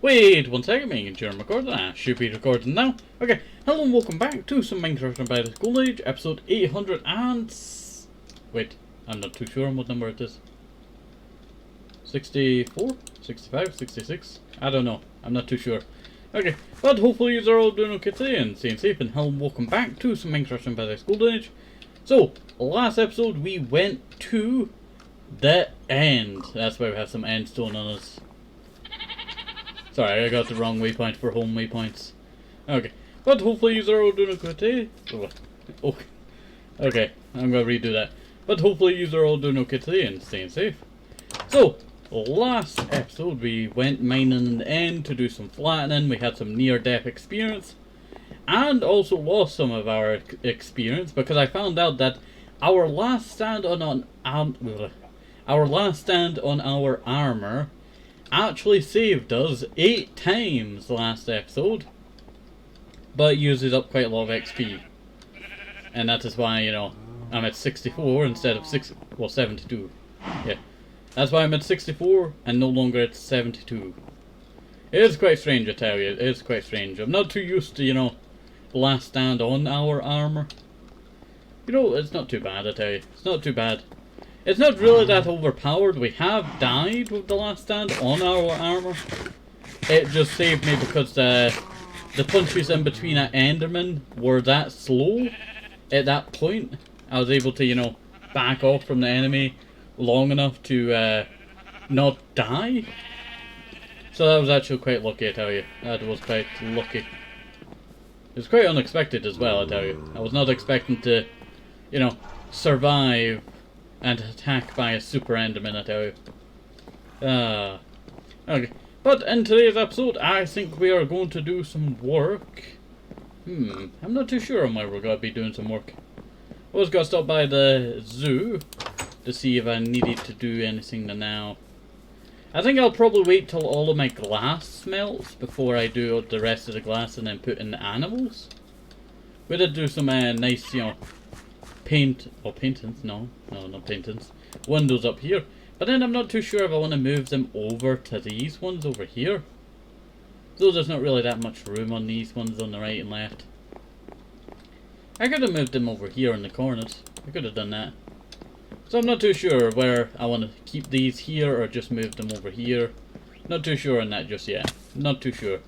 Wait 1 second, making sure I'm recording. I should be recording now. Okay, hello and welcome back to some Minecraft by the School Age, episode 800 and... Wait, I'm not too sure on what number it is. 64? 65? 66? I don't know. I'm not too sure. Okay, but hopefully you are all doing okay today and staying safe, and hello and welcome back to some Minecraft by the School Age. So, last episode we went to the end. That's why we have some end stone on us. Sorry, I got the wrong waypoint for home waypoints. Okay, but hopefully you are all doing okay today. Oh, okay, I'm gonna redo that. But hopefully you are all doing okay today and staying safe. So, last episode we went mining in the end to do some flattening. We had some near-death experience. And also lost some of our experience because I found out that our last stand on our armor actually saved us 8 times last episode, but uses up quite a lot of XP, and that is why, you know, I'm at 64 instead of 72. Yeah, that's why I'm at 64 and no longer at 72. It is quite strange, I tell you. It is quite strange. I'm not too used to, you know, the last stand on our armor. You know, it's not too bad, I tell you. It's not too bad. It's not really that overpowered. We have died with the last stand on our armor. It just saved me because the punches in between at Enderman were that slow. At that point, I was able to, you know, back off from the enemy long enough to not die. So that was actually quite lucky, I tell you. That was quite lucky. It was quite unexpected as well, I tell you. I was not expecting to, you know, survive and attacked by a super enderman, I tell you. Okay. But in today's episode, I think we are going to do some work. I'm not too sure on why we're going to be doing some work. I was going to stop by the zoo to see if I needed to do anything now. I think I'll probably wait till all of my glass melts before I do the rest of the glass and then put in the animals. We did do some nice, you know, paintings, no, not paintings, windows up here, but then I'm not too sure if I want to move them over to these ones over here, though there's not really that much room on these ones on the right and left. I could have moved them over here in the corners. I could have done that, so I'm not too sure where I want to keep these here or just move them over here. Not too sure on that just yet, not too sure,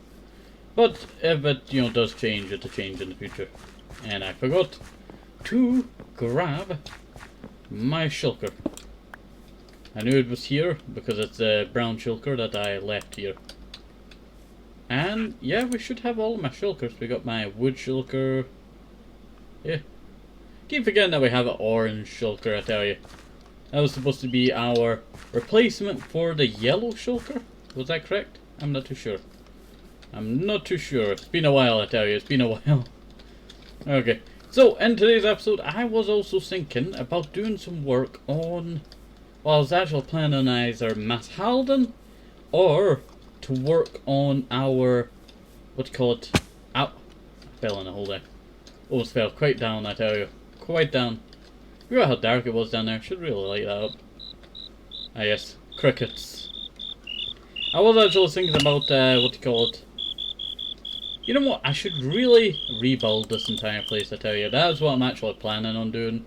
but if it, you know, does change, it'll change in the future. And I forgot to grab my shulker. I knew it was here because it's a brown shulker that I left here. And yeah, we should have all of my shulkers. We got my wood shulker. Yeah. Keep forgetting that we have an orange shulker, I tell you. That was supposed to be our replacement for the yellow shulker. Was that correct? I'm not too sure. I'm not too sure. It's been a while, I tell you. It's been a while. Okay. So, in today's episode, I was also thinking about doing some work on... Well, I was actually planning on either Mass Halden or to work on our... What do you call it? Ow! I fell in a hole there. Almost fell quite down, I tell you. Quite down. You know how dark it was down there. Should really light that up. Ah, yes. Crickets. I was actually thinking about, what do you call it? You know what, I should really rebuild this entire place, I tell you. That's what I'm actually planning on doing.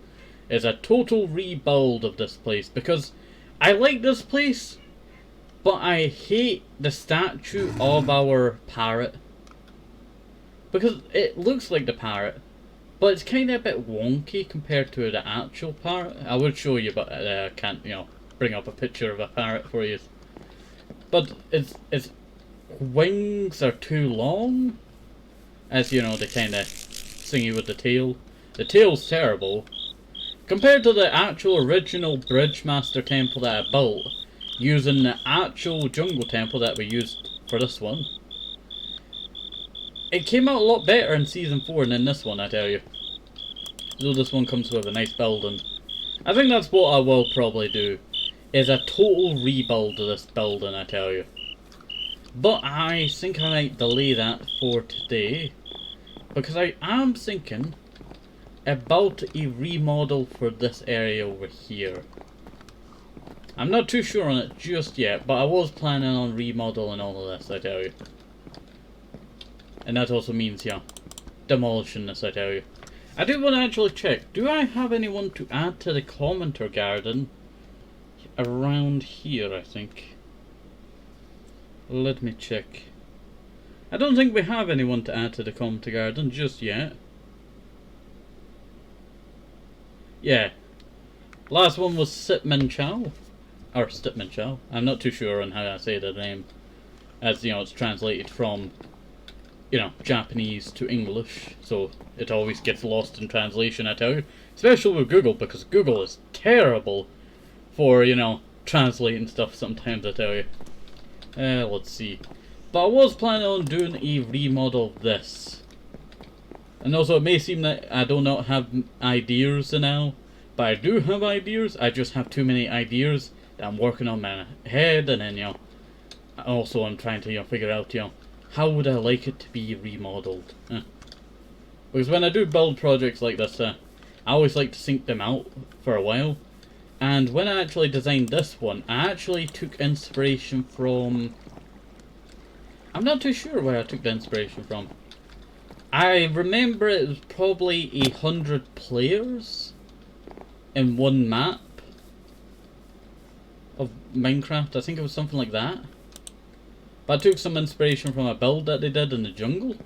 Is a total rebuild of this place. Because I like this place, but I hate the statue of our parrot. Because it looks like the parrot, but it's kind of a bit wonky compared to the actual parrot. I would show you, but I can't, you know, bring up a picture of a parrot for you. But its wings are too long. As you know, they kind of thingy with the tail. The tail's terrible. Compared to the actual original Bridgemaster temple that I built, using the actual jungle temple that we used for this one, it came out a lot better in Season 4 than this one, I tell you. Though this one comes with a nice building. I think that's what I will probably do, is a total rebuild of this building, I tell you. But I think I might delay that for today, because I am thinking about a remodel for this area over here. I'm not too sure on it just yet, but I was planning on remodel and all of this, I tell you. And that also means, yeah, demolishing this, I tell you. I do want to actually check, do I have anyone to add to the commenter garden around here, I think? Let me check. I don't think we have anyone to add to the commenter garden just yet. Yeah. Last one was Sitman Chow. Or Stipman Chow. I'm not too sure on how I say the name. As, you know, it's translated from, you know, Japanese to English. So it always gets lost in translation, I tell you. Especially with Google, because Google is terrible for, you know, translating stuff sometimes, I tell you. Let's see. But I was planning on doing a remodel of this. And also, it may seem that I do not have ideas now. But I do have ideas. I just have too many ideas that I'm working on my head. And then, you know, also I'm trying to, you know, figure out, you know, how would I like it to be remodeled. Because when I do build projects like this, I always like to sync them out for a while. And when I actually designed this one, I actually took inspiration from... I'm not too sure where I took the inspiration from. I remember it was probably 100 players in one map of Minecraft. I think it was something like that. But I took some inspiration from a build that they did in the jungle.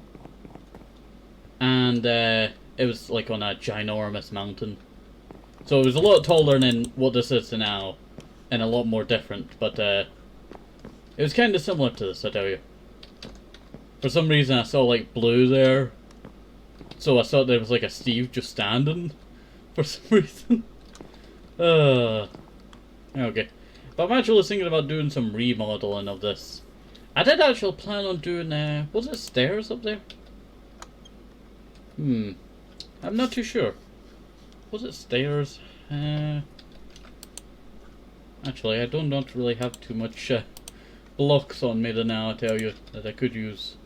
And it was like on a ginormous mountain. So it was a lot taller than what this is now. And a lot more different. But it was kind of similar to this, I tell you. For some reason I saw like blue there. So I thought there was like a Steve just standing. For some reason. Okay. But I'm actually thinking about doing some remodeling of this. I did actually plan on doing, was it stairs up there? I'm not too sure. Was it stairs? Actually, I do not really have too much blocks on me now, I tell you, that I could use.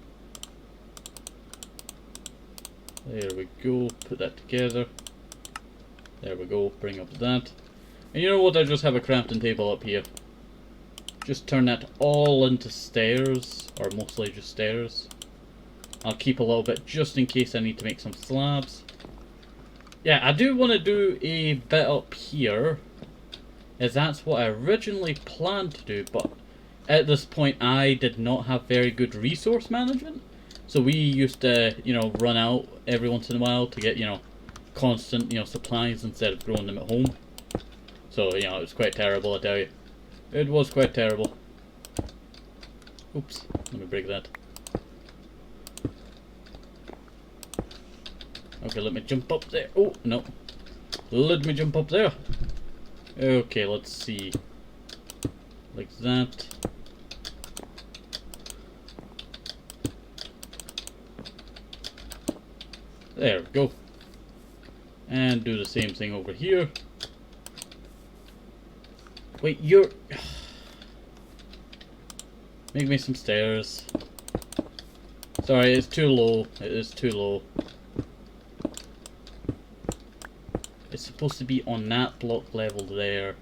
There we go, put that together. There we go, bring up that. And you know what, I just have a crafting table up here. Just turn that all into stairs, or mostly just stairs. I'll keep a little bit just in case I need to make some slabs. Yeah, I do want to do a bit up here, as that's what I originally planned to do, but at this point I did not have very good resource management. So we used to, you know, run out every once in a while to get, you know, constant, you know, supplies instead of growing them at home. So, you know, it was quite terrible, I tell you. It was quite terrible. Oops, let me break that. Okay, let me jump up there. Oh, no. Let me jump up there. Okay, let's see. Like that. There we go. And do the same thing over here. Wait, you're... Make me some stairs. Sorry, it's too low. It is too low. It's supposed to be on that block level there.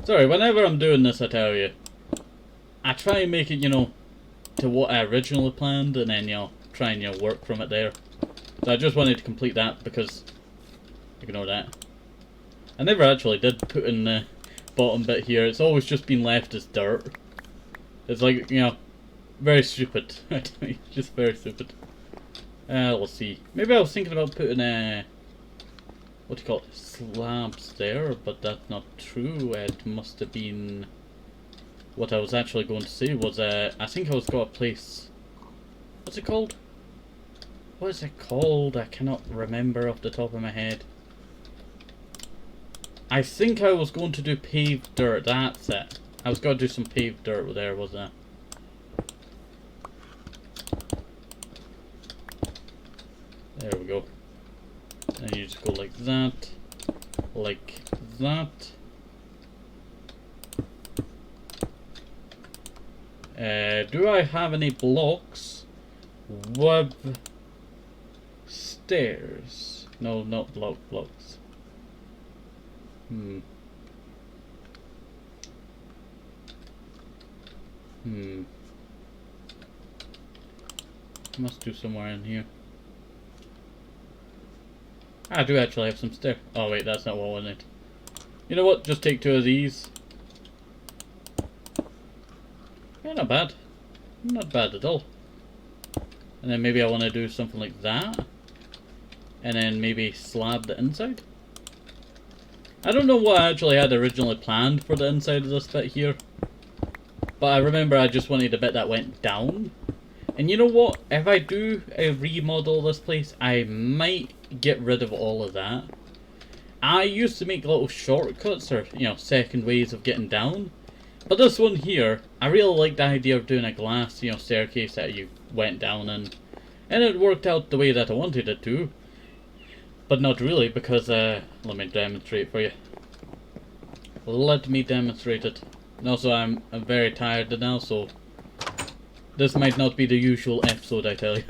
Sorry, whenever I'm doing this, I tell you, I try and make it, you know, to what I originally planned, and then, you know, try and, you know, work from it there. So I just wanted to complete that because, ignore that. I never actually did put in the bottom bit here. It's always just been left as dirt. It's like, you know, very stupid. Just very stupid. Let's see. Maybe I was thinking about putting what do you call it? Slabs there, but that's not true. It must have been... What I was actually going to say was, I think I was going to place... What's it called? What is it called? I cannot remember off the top of my head. I think I was going to do paved dirt, that's it. I was going to do some paved dirt there, wasn't I? There we go. And you just go like that. Like that. Do I have any blocks with stairs? No, not blocks. Must do somewhere in here. I do actually have some stairs. Oh wait, that's not what I wanted. You know what? Just take 2 of these. Yeah, not bad. Not bad at all. And then maybe I want to do something like that. And then maybe slab the inside. I don't know what I actually had originally planned for the inside of this bit here. But I remember I just wanted a bit that went down. And you know what? If I do a remodel this place, I might get rid of all of that. I used to make little shortcuts or, you know, second ways of getting down. But this one here, I really like the idea of doing a glass, you know, staircase that you went down in. And it worked out the way that I wanted it to. But not really, because, let me demonstrate for you. Let me demonstrate it. And also, I'm very tired now, so this might not be the usual episode, I tell you.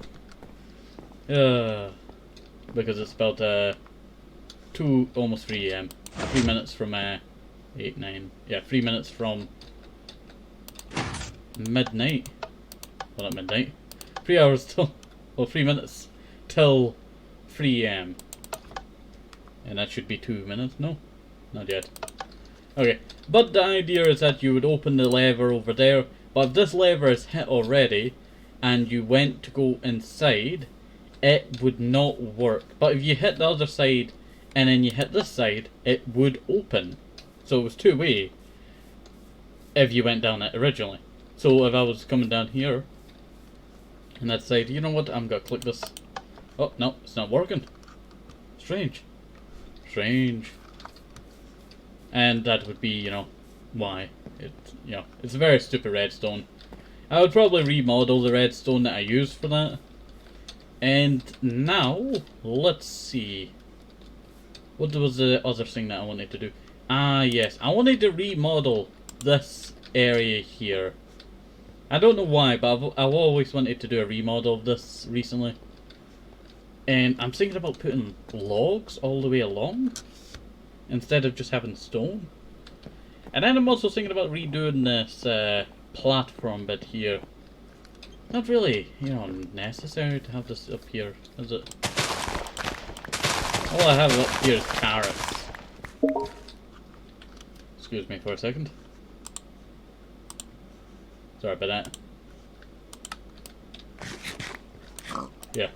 Because it's about, 2, almost 3 AM. 3 minutes from, 8, 9. Yeah, 3 minutes from midnight. Well, not midnight. 3 hours till, well, 3 minutes till 3 AM. And that should be 2 minutes. No, not yet. Okay, but the idea is that you would open the lever over there, but if this lever is hit already and you went to go inside, it would not work. But if you hit the other side and then you hit this side, it would open. So it was 2-way if you went down it originally. So if I was coming down here and that side, you know what, I'm gonna click this. Oh no, it's not working. Strange. Strange. And that would be, you know, why. You know, it's a very stupid redstone. I would probably remodel the redstone that I used for that. And now, let's see. What was the other thing that I wanted to do? Ah, yes. I wanted to remodel this area here. I don't know why, but I've always wanted to do a remodel of this recently. And I'm thinking about putting logs all the way along, instead of just having stone. And then I'm also thinking about redoing this platform bit here. Not really, you know, necessary to have this up here, is it? All I have up here is carrots. Excuse me for a second. Sorry about that. Yeah.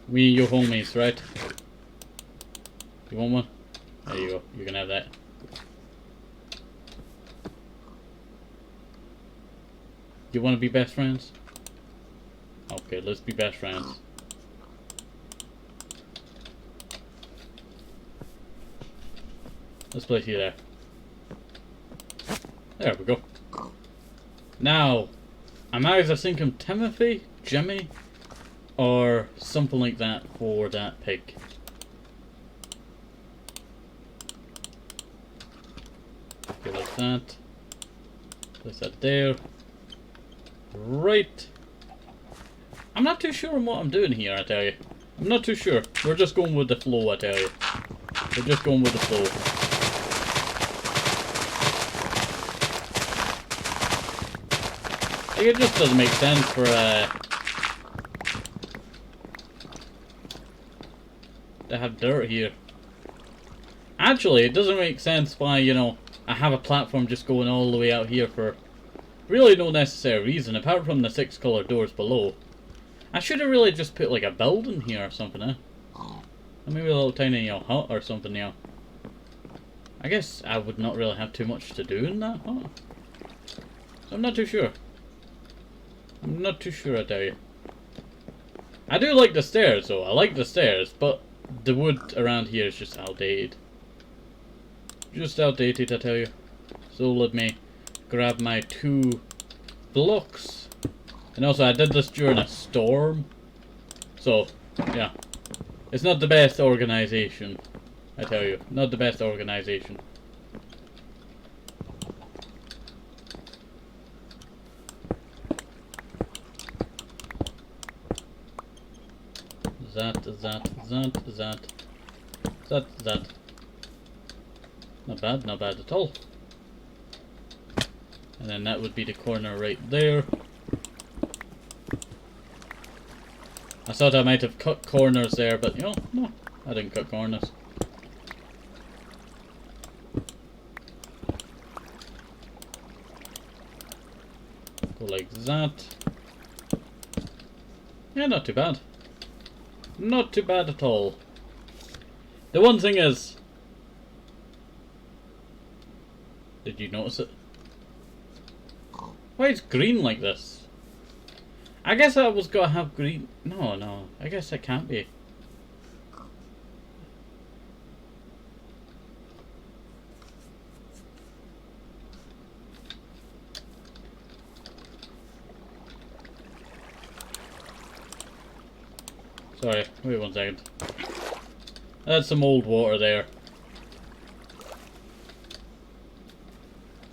We your homies, right? You want one? There you go. You can have that. You want to be best friends? Okay, let's be best friends. Let's place you there. There we go. Now, I'm either thinking Timothy, Jimmy, or something like that for that pig. Okay, like that. Place that there. Right. I'm not too sure on what I'm doing here, I tell you. I'm not too sure. We're just going with the flow, I tell you. We're just going with the flow. Like, it just doesn't make sense for to have dirt here. Actually, it doesn't make sense why, you know, I have a platform just going all the way out here for really no necessary reason, apart from the 6 colour doors below. I should have really just put like a building here or something, eh? Or maybe a little tiny, you know, hut or something, you know. I guess I would not really have too much to do in that hut. So I'm not too sure. I'm not too sure, I tell you. I do like the stairs though, I like the stairs, but the wood around here is just outdated. Just outdated, I tell you. So let me grab my 2 blocks. And also I did this during a storm. So, yeah. It's not the best organization, I tell you. Not the best organization. That. Not bad at all. And then that would be the corner right there. I thought I might have cut corners there, but you know, no, I didn't cut corners. Go like that. Yeah, not too bad. Not too bad at all. The one thing is... Did you notice it? Why it's green like this? I guess I was gonna have green... No, I guess it can't be. Sorry, wait 1 second. That's some old water there.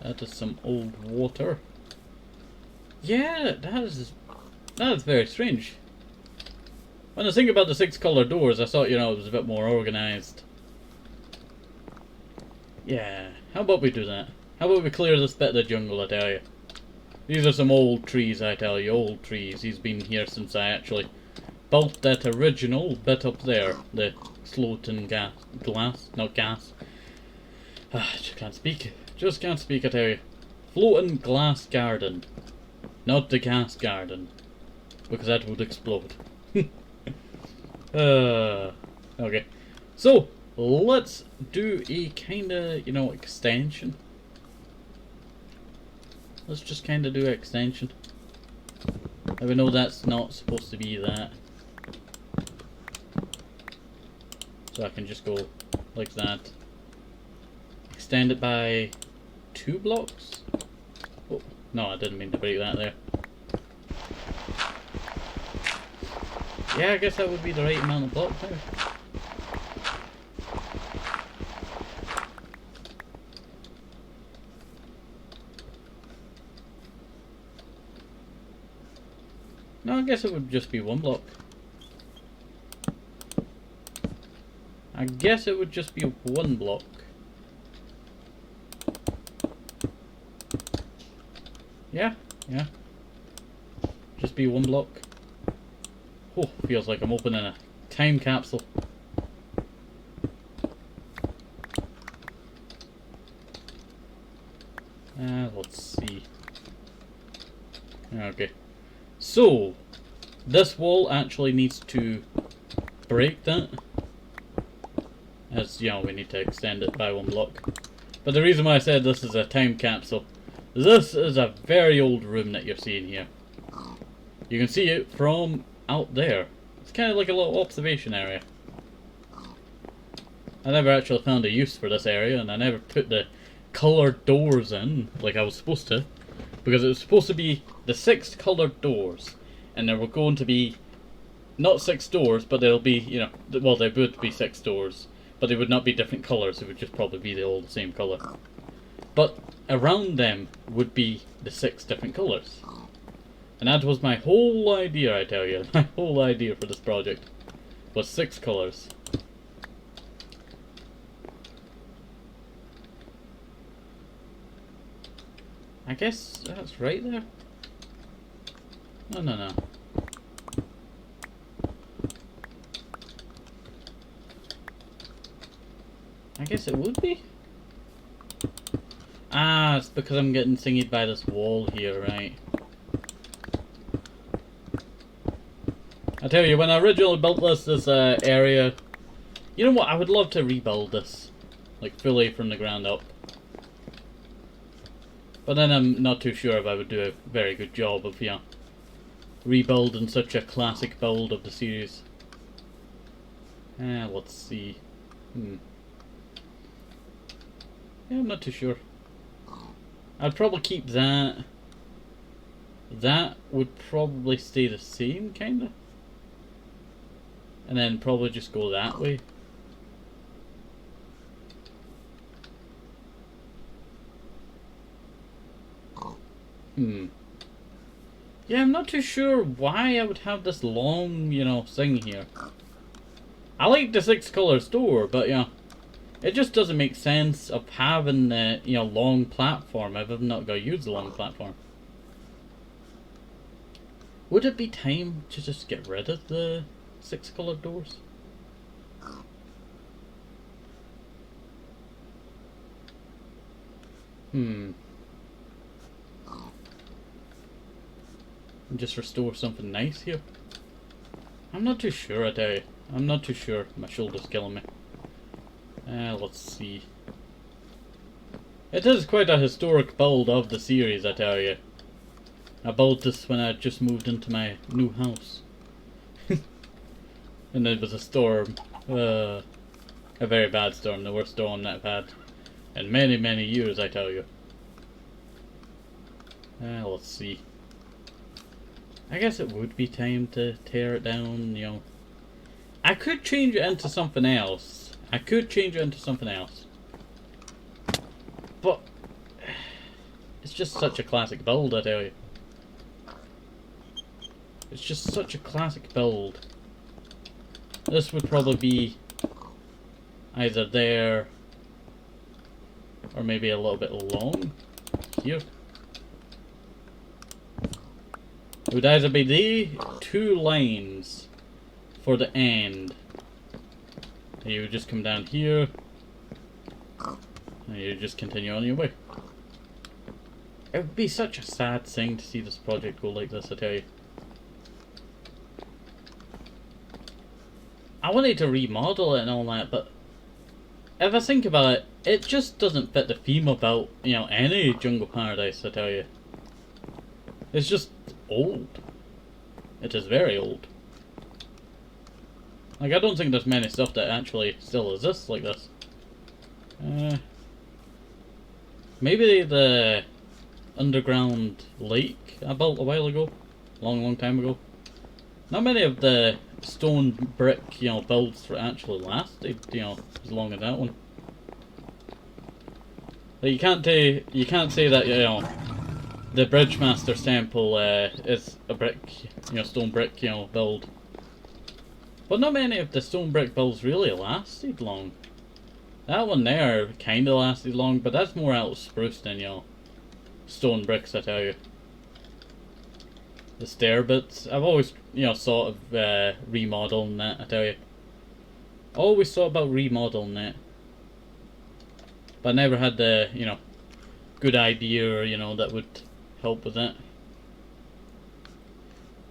That is some old water. Yeah, that is very strange. When I think about the 6 colour doors, I thought, you know, it was a bit more organised. Yeah, how about we do that? How about we clear this bit of the jungle, I tell you. These are some old trees, I tell you, old trees. He's been here since I actually built that original bit up there. The floating glass, not gas. Just can't speak. Just can't speak, I tell you. Floating glass garden. Not the gas garden. Because that would explode. Okay. So, let's do a kinda, you know, extension. Let's just kinda do an extension. And we know that's not supposed to be that. So I can just go like that. Extend it by 2 blocks? Oh, no, I didn't mean to break that there. Yeah, I guess that would be the right amount of blocks there. No, I guess it would just be 1 block. I guess it would just be 1 block. Yeah. Just be 1 block. Oh, feels like I'm opening a time capsule. Let's see. Okay. So, this wall actually needs to break that. As, you know, we need to extend it by 1 block. But the reason why I said this is a time capsule, this is a very old room that you're seeing here. You can see it from out there. It's kind of like a little observation area. I never actually found a use for this area, and I never put the coloured doors in like I was supposed to, because it was supposed to be the 6 coloured doors, and there were going to be not 6 doors, but there'll be, you know, well, there would be 6 doors, but they would not be different colours. It would just probably be all the same colour. But around them would be the 6 different colours. And that was my whole idea, I tell you. My whole idea for this project was 6 colours. I guess that's right there. No. I guess it would be. Ah, it's because I'm getting thingied by this wall here, right? I tell you, when I originally built this area, you know what? I would love to rebuild this, like fully from the ground up. But then I'm not too sure if I would do a very good job of, you know, rebuilding such a classic build of the series. Let's see. Yeah, I'm not too sure. I'd probably keep that. That would probably stay the same, kinda. And then probably just go that way. Yeah, I'm not too sure why I would have this long, you know, thing here. I like the 6 colour store, but yeah, It just doesn't make sense of having the, you know, long platform if I've not got to use the long platform. Would it be time to just get rid of the 6 coloured doors? And just restore something nice here? I'm not too sure, I tell you. I'm not too sure. My shoulder's killing me. Let's see. It is quite a historic build of the series, I tell you. I built this when I just moved into my new house. And it was a storm. A very bad storm. The worst storm that I've had in many, many years, I tell you. Let's see. I guess it would be time to tear it down, you know. I could change it into something else. But it's just such a classic build, I tell you. It's just such a classic build. This would probably be either there or maybe a little bit long here. It would either be the 2 lines for the end. You would just come down here and you just continue on your way. It would be such a sad thing to see this project go like this, I tell you. I wanted to remodel it and all that, but if I think about it, it just doesn't fit the theme about, you know, any Jungle Paradise, I tell you. It's just old. It is very old. Like, I don't think there's many stuff that actually still exists like this. Maybe the underground lake I built a while ago. Long time ago. Not many of the stone brick, you know, builds actually lasted, you know, as long as that one. Like, you can't say that, you know, the Bridgemaster's Temple is a brick, you know, stone brick, you know, build. But not many of the stone brick builds really lasted long. That one there kind of lasted long, but that's more out of spruce than, you know, stone bricks, I tell you. The stair bits, I've always, you know, thought of remodeling that, I tell you. Always thought about remodeling that. But I never had the, you know, good idea, you know, that would help with that.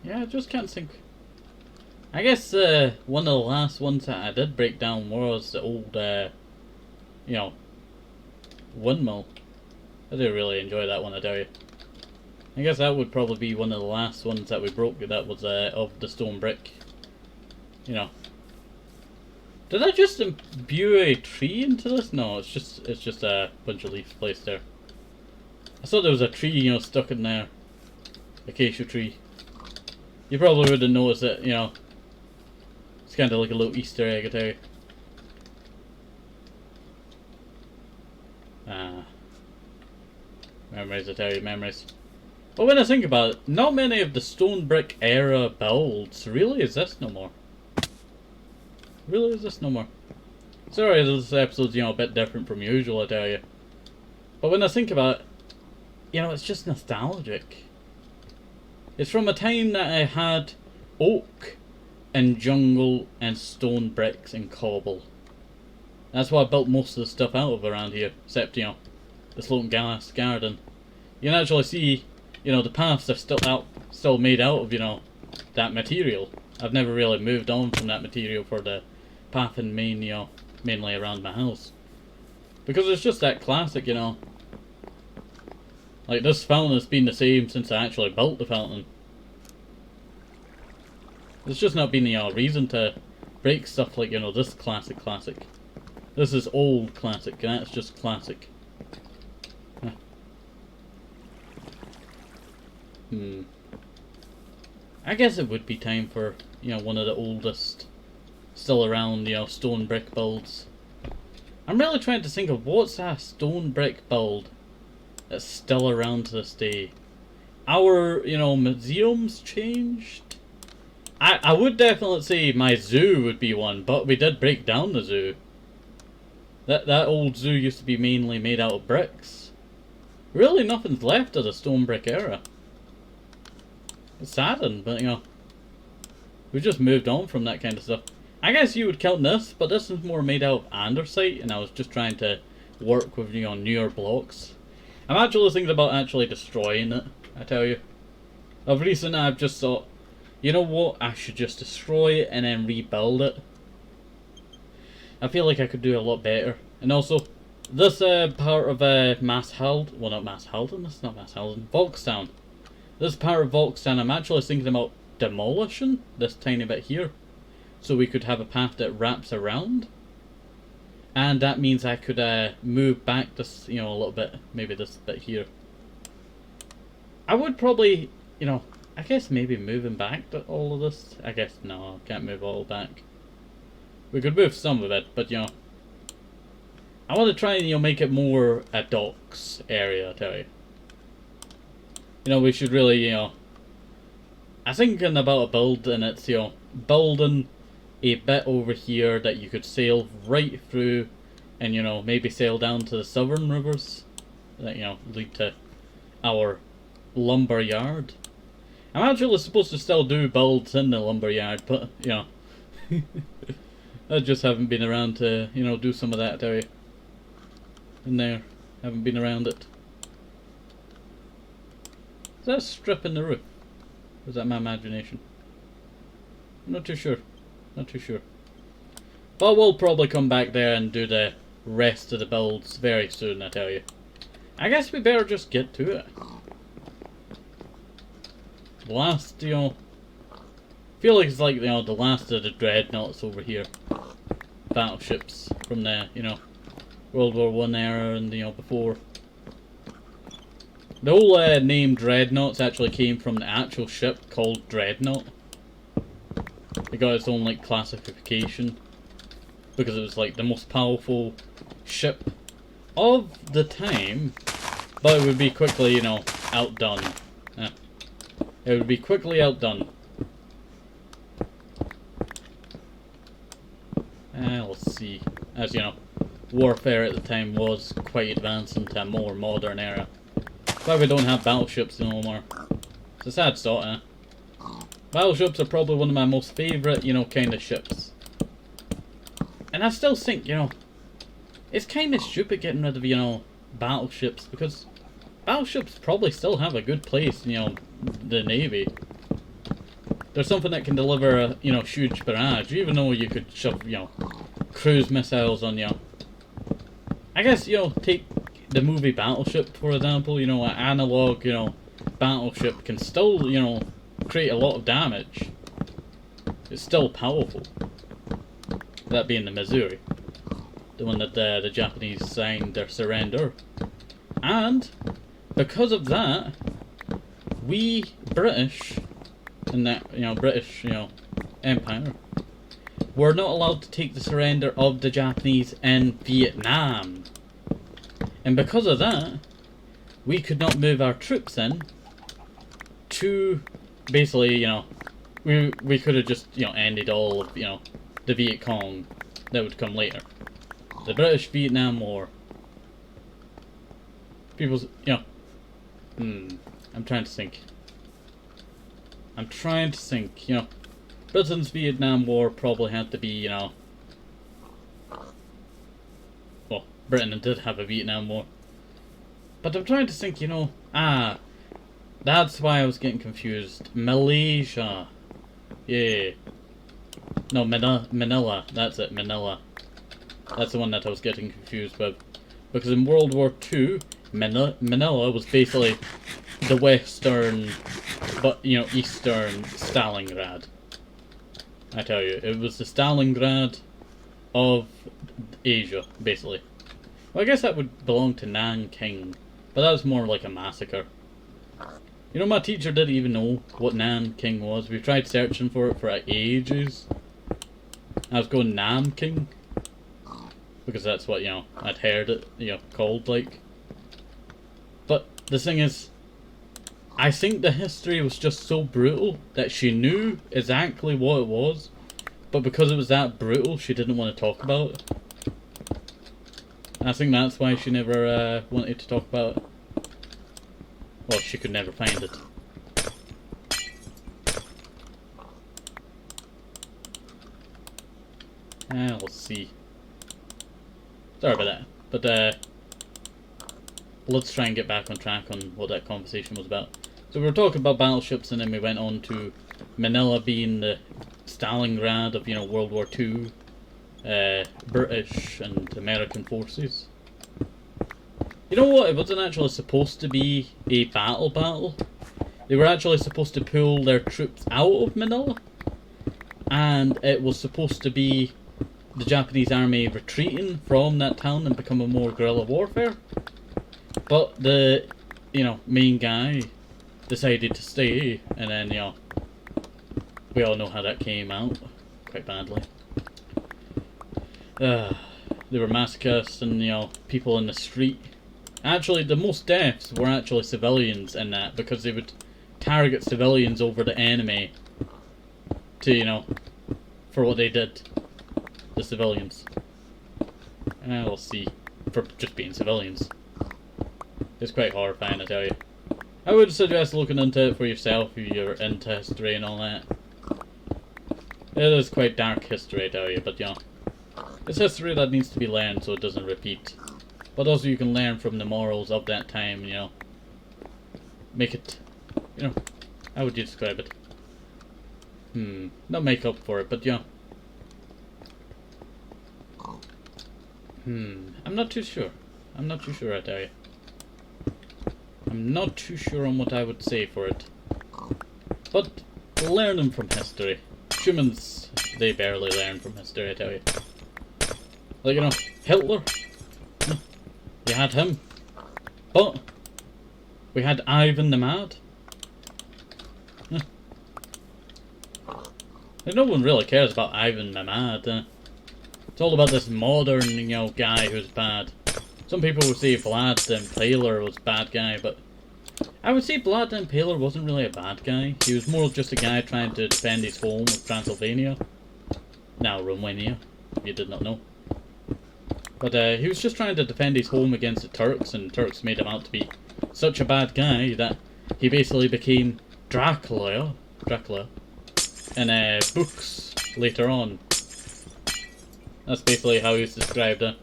Yeah, I just can't think. I guess one of the last ones that I did break down was the old, you know, windmill. I did really enjoy that one, I tell you. I guess that would probably be one of the last ones that we broke. That was of the stone brick. You know. Did I just imbue a tree into this? No, it's just a bunch of leaves placed there. I thought there was a tree, you know, stuck in there. Acacia tree. You probably would have noticed it, you know. It's kind of like a little Easter egg, I tell you. Memories, I tell you, memories. But when I think about it, not many of the stone brick era builds really exist no more. Really exist no more. Sorry, this episode's, you know, a bit different from usual, I tell you. But when I think about it, you know, it's just nostalgic. It's from a time that I had oak and jungle and stone bricks and cobble. That's what I built most of the stuff out of around here, except, you know, the sloping glass garden. You can actually see, you know, the paths are still made out of, you know, that material. I've never really moved on from that material for the path and main, you know, mainly around my house. Because it's just that classic, you know. Like, this fountain has been the same since I actually built the fountain. There's just not been, you know, reason to break stuff like, you know, this classic. This is old classic, and that's just classic. I guess it would be time for, you know, one of the oldest still around, you know, stone brick builds. I'm really trying to think of what's a stone brick build that's still around to this day. Our, you know, museums changed. I would definitely say my zoo would be one, but we did break down the zoo. That old zoo used to be mainly made out of bricks. Really, nothing's left of the stone brick era. It's saddened, but you know, we just moved on from that kind of stuff. I guess you would count this, but this is more made out of andesite, and I was just trying to work with, you know, newer blocks. I'm actually thinking about actually destroying it, I tell you. Of recent, I've just thought, you know what, I should just destroy it and then rebuild it. I feel like I could do a lot better. And also, this part of Masshald, well, not Masshalden, this is not Masshalden, Volkstown. This part of Volkstown, I'm actually thinking about demolishing this tiny bit here, so we could have a path that wraps around. And that means I could move back this, you know, a little bit, maybe this bit here. I would probably, you know, I guess maybe moving back to all of this. I guess no, I can't move all back. We could move some of it, but you know, I want to try and, you know, make it more a docks area, I tell you. You know, we should really, you know, I'm thinking about a build, and it's, you know, building a bit over here that you could sail right through, and, you know, maybe sail down to the southern rivers that, you know, lead to our lumber yard. I'm actually supposed to still do builds in the lumber yard, but, you know, I just haven't been around to, you know, do some of that, tell you. In there, haven't been around it. Is that a strip in the roof? Or is that my imagination? I'm not too sure. Not too sure. But we'll probably come back there and do the rest of the builds very soon, I tell you. I guess we better just get to it. Last, you know, feel like it's like, you know, the last of the dreadnoughts over here. Battleships from the, you know, World War I era and, you know, before. The whole name Dreadnoughts actually came from the actual ship called Dreadnought. It got its own, like, classification because it was, like, the most powerful ship of the time, but it would be quickly, you know, outdone. It would be quickly outdone. Let's see. As you know, warfare at the time was quite advanced into a more modern era. Why we don't have battleships no more. It's a sad thought, eh? Battleships are probably one of my most favourite, you know, kind of ships. And I still think, you know, it's kind of stupid getting rid of, you know, battleships, because battleships probably still have a good place in, you know, the Navy. There's something that can deliver a, you know, huge barrage, even though you could shove, you know, cruise missiles on you. I guess, you know, take the movie Battleship, for example, you know, an analog, you know, battleship can still, you know, create a lot of damage. It's still powerful. That being the Missouri. The one that the Japanese signed their surrender. And, because of that, we British, in that, you know, British, you know, Empire, were not allowed to take the surrender of the Japanese in Vietnam. And because of that, we could not move our troops in to, basically, you know, we could have just, you know, ended all of, you know, the Viet Cong that would come later. The British-Vietnam War. People's, you know, I'm trying to think. You know, Britain's Vietnam War probably had to be, you know, well, Britain did have a Vietnam War. But I'm trying to think, you know, that's why I was getting confused. Malaysia. Yeah. No, Manila. That's it, Manila. That's the one that I was getting confused with. Because in World War II, Manila was basically the western, but, you know, eastern Stalingrad. I tell you, it was the Stalingrad of Asia, basically. Well, I guess that would belong to Nanking, but that was more like a massacre. You know, my teacher didn't even know what Nanking was. We tried searching for it for ages. I was going Nanking, because that's what, you know, I'd heard it, you know, called, like. But the thing is, I think the history was just so brutal that she knew exactly what it was, but because it was that brutal, she didn't want to talk about it. I think that's why she never wanted to talk about it. Well, she could never find it. Let's see. Sorry about that. But let's try and get back on track on what that conversation was about. So we were talking about battleships, and then we went on to Manila being the Stalingrad of, you know, World War II, British and American forces. You know what? It wasn't actually supposed to be a battle. They were actually supposed to pull their troops out of Manila, and it was supposed to be the Japanese army retreating from that town and becoming more guerrilla warfare. But the, you know, main guy decided to stay, and then, you know, we all know how that came out quite badly. There were massacres and, you know, people in the street. Actually, the most deaths were actually civilians in that, because they would target civilians over the enemy to, you know, for what they did. The civilians. We'll see. For just being civilians. It's quite horrifying, I tell you. I would suggest looking into it for yourself if you're into history and all that. It is quite dark history, I tell you, but, you know, it's history that needs to be learned so it doesn't repeat. But also you can learn from the morals of that time, you know. Make it, you know, how would you describe it? Not make up for it, but, you know. I'm not too sure. I'm not too sure, I tell you. I'm not too sure on what I would say for it. But, learning from history. Humans, they barely learn from history, I tell you. Like, you know, Hitler. You had him. But, we had Ivan the Mad. And no one really cares about Ivan the Mad. It's all about this modern, you know, guy who's bad. Some people would say Vlad the Impaler was a bad guy, but I would say Vlad the Impaler wasn't really a bad guy. He was more just a guy trying to defend his home of Transylvania. Now Romania, if you did not know. But he was just trying to defend his home against the Turks, and Turks made him out to be such a bad guy that he basically became Dracula in books later on. That's basically how he's described it.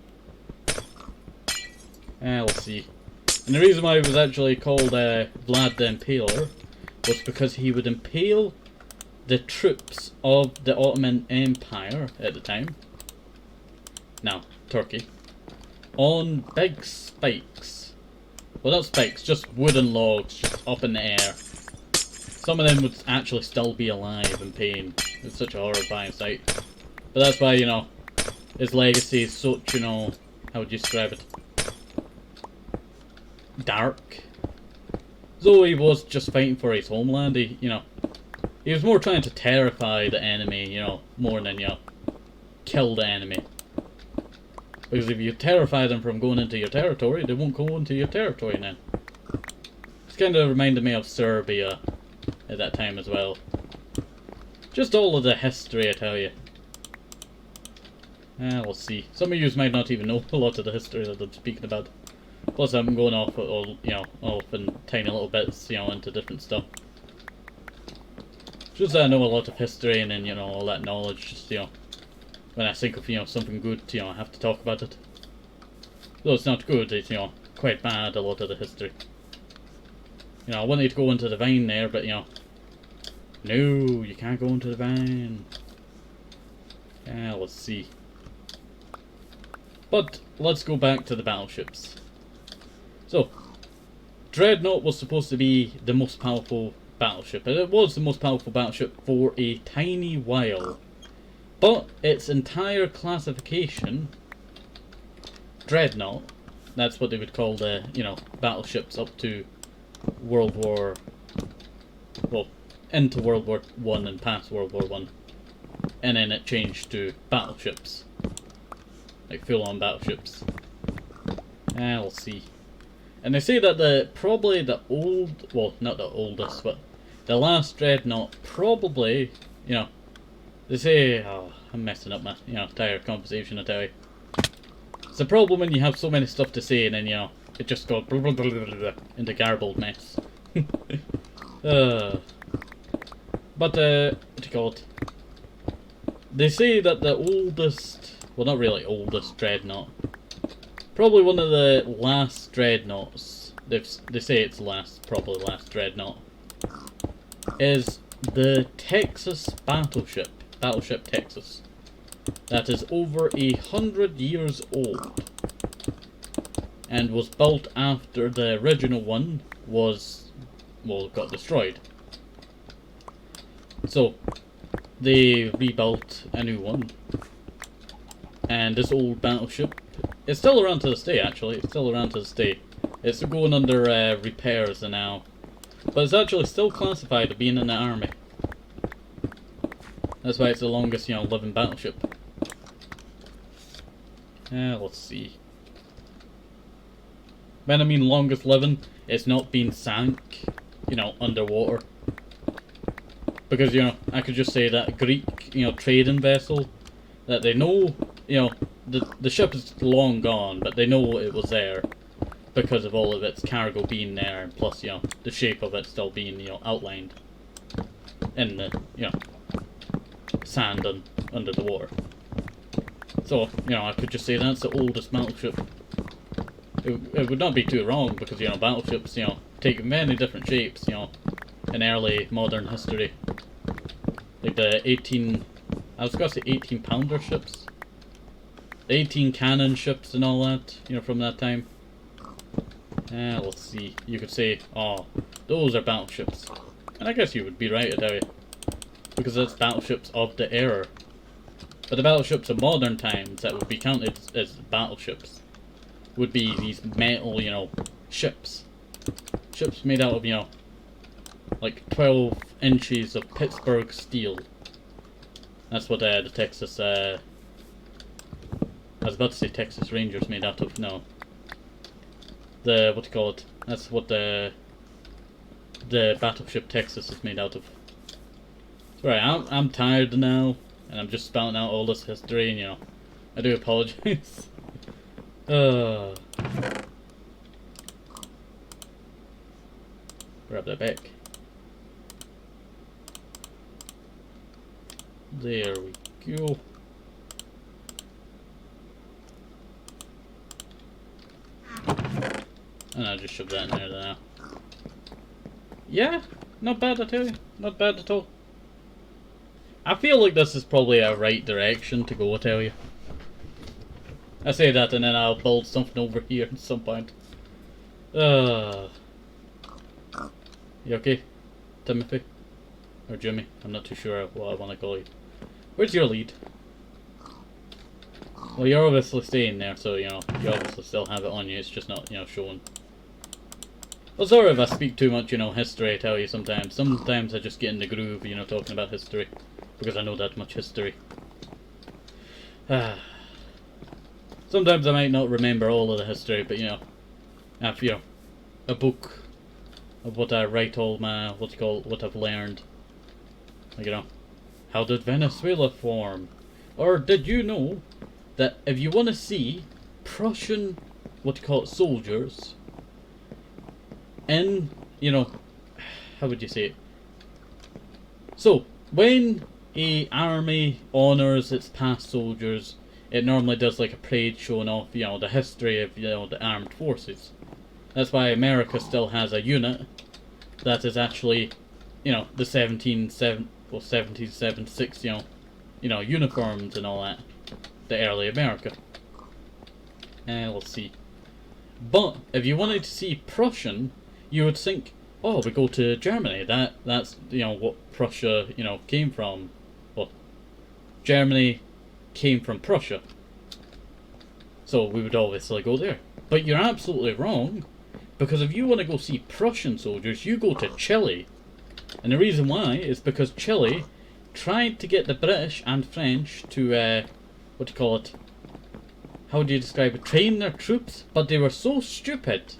Let's see. And the reason why he was actually called Vlad the Impaler was because he would impale the troops of the Ottoman Empire at the time, now Turkey, on big spikes. Well, not spikes, just wooden logs just up in the air. Some of them would actually still be alive in pain. It's such a horrifying sight. But that's why, you know, his legacy is such, you know, how would you describe it? Dark. Though he was just fighting for his homeland, he, you know, he was more trying to terrify the enemy, you know, more than, you know, kill the enemy. Because if you terrify them from going into your territory, they won't go into your territory then. It's kind of reminded me of Serbia at that time as well. Just all of the history, I tell you. We'll see. Some of you might not even know a lot of the history that I'm speaking about. Plus I'm going off, all, you know, off in tiny little bits, you know, into different stuff. Just that I know a lot of history, and then, you know, all that knowledge, just, you know, when I think of, you know, something good, you know, I have to talk about it. Though it's not good, it's, you know, quite bad, a lot of the history. You know, I wanted to go into the vine there, but, you know, no, you can't go into the vine. Let's see. But, let's go back to the battleships. So, Dreadnought was supposed to be the most powerful battleship, and it was the most powerful battleship for a tiny while. But its entire classification, Dreadnought, that's what they would call the, you know, battleships up to World War, well, into World War I and past World War I. And then it changed to battleships. Like full-on battleships. We'll see. And they say that probably the old, well, not the oldest, but the last Dreadnought probably, you know, they say, oh, I'm messing up my, you know, entire conversation, I tell you. It's a problem when you have so many stuff to say and then, you know, it just goes blah, blah, blah, blah, blah, into garbled mess. But, what do you call it? They say that the oldest, well not really oldest dreadnought, probably one of the last dreadnoughts, they say it's probably last dreadnought, is the Texas battleship Texas. That is over 100 years old and was built after the original one got destroyed. So they rebuilt a new one, and this old battleship is still around to this day. Actually, it's still around to this day. It's going under repairs now, but it's actually still classified as being in the army. That's why it's the longest, you know, living battleship. Let's see. When I mean longest living, it's not been sank, you know, underwater. Because, you know, I could just say that Greek, you know, trading vessel, that they know, you know, the ship is long gone, but they know it was there because of all of its cargo being there, and plus, you know, the shape of it still being, you know, outlined in the, you know, sand under the water. So, you know, I could just say that's the oldest battleship. It would not be too wrong because, you know, battleships, you know, take many different shapes, you know, in early modern history. Like the 18 pounder ships. The 18 cannon ships and all that, you know, from that time. Let's see. You could say, oh, those are battleships. And I guess you would be right, I tell you. Because that's battleships of the era. But the battleships of modern times that would be counted as battleships would be these metal, you know, ships. Ships made out of, you know, like 12 inches of Pittsburgh steel. That's what the Texas, I was about to say Texas Rangers made out of, no. What do you call it? That's what the battleship Texas is made out of. Right, I'm tired now, and I'm just spouting out all this history, and, you know, I do apologize. Grab that back. There we go. And I'll just shove that in there now. Yeah, not bad, I tell you. Not bad at all. I feel like this is probably a right direction to go, I tell you. I say that and then I'll build something over here at some point. You okay, Timothy? Or Jimmy? I'm not too sure what I want to call you. Where's your lead? Well, you're obviously staying there, so, you know, you obviously still have it on you, it's just not, you know, showing. Well, sorry if I speak too much, you know, history, I tell you sometimes. Sometimes I just get in the groove, you know, talking about history. Because I know that much history. Sometimes I might not remember all of the history, but, you know, I have, you know, a book of what I write all my, what I've learned. Like, you know, how did Venezuela form? Or did you know that if you want to see Prussian, soldiers in, you know, how would you say it? So, when a army honours its past soldiers, it normally does like a parade showing off, you know, the history of, you know, the armed forces. That's why America still has a unit that is actually, you know, the 1776, you know, uniforms and all that. The early America. Let's see. But if you wanted to see Prussian, you would think, oh, we go to Germany. That's, you know, what Prussia, you know, came from. Well, Germany came from Prussia. So we would obviously go there. But you're absolutely wrong, because if you want to go see Prussian soldiers, you go to Chile. And the reason why is because Chile tried to get the British and French to, how do you describe it? Train their troops, but they were so stupid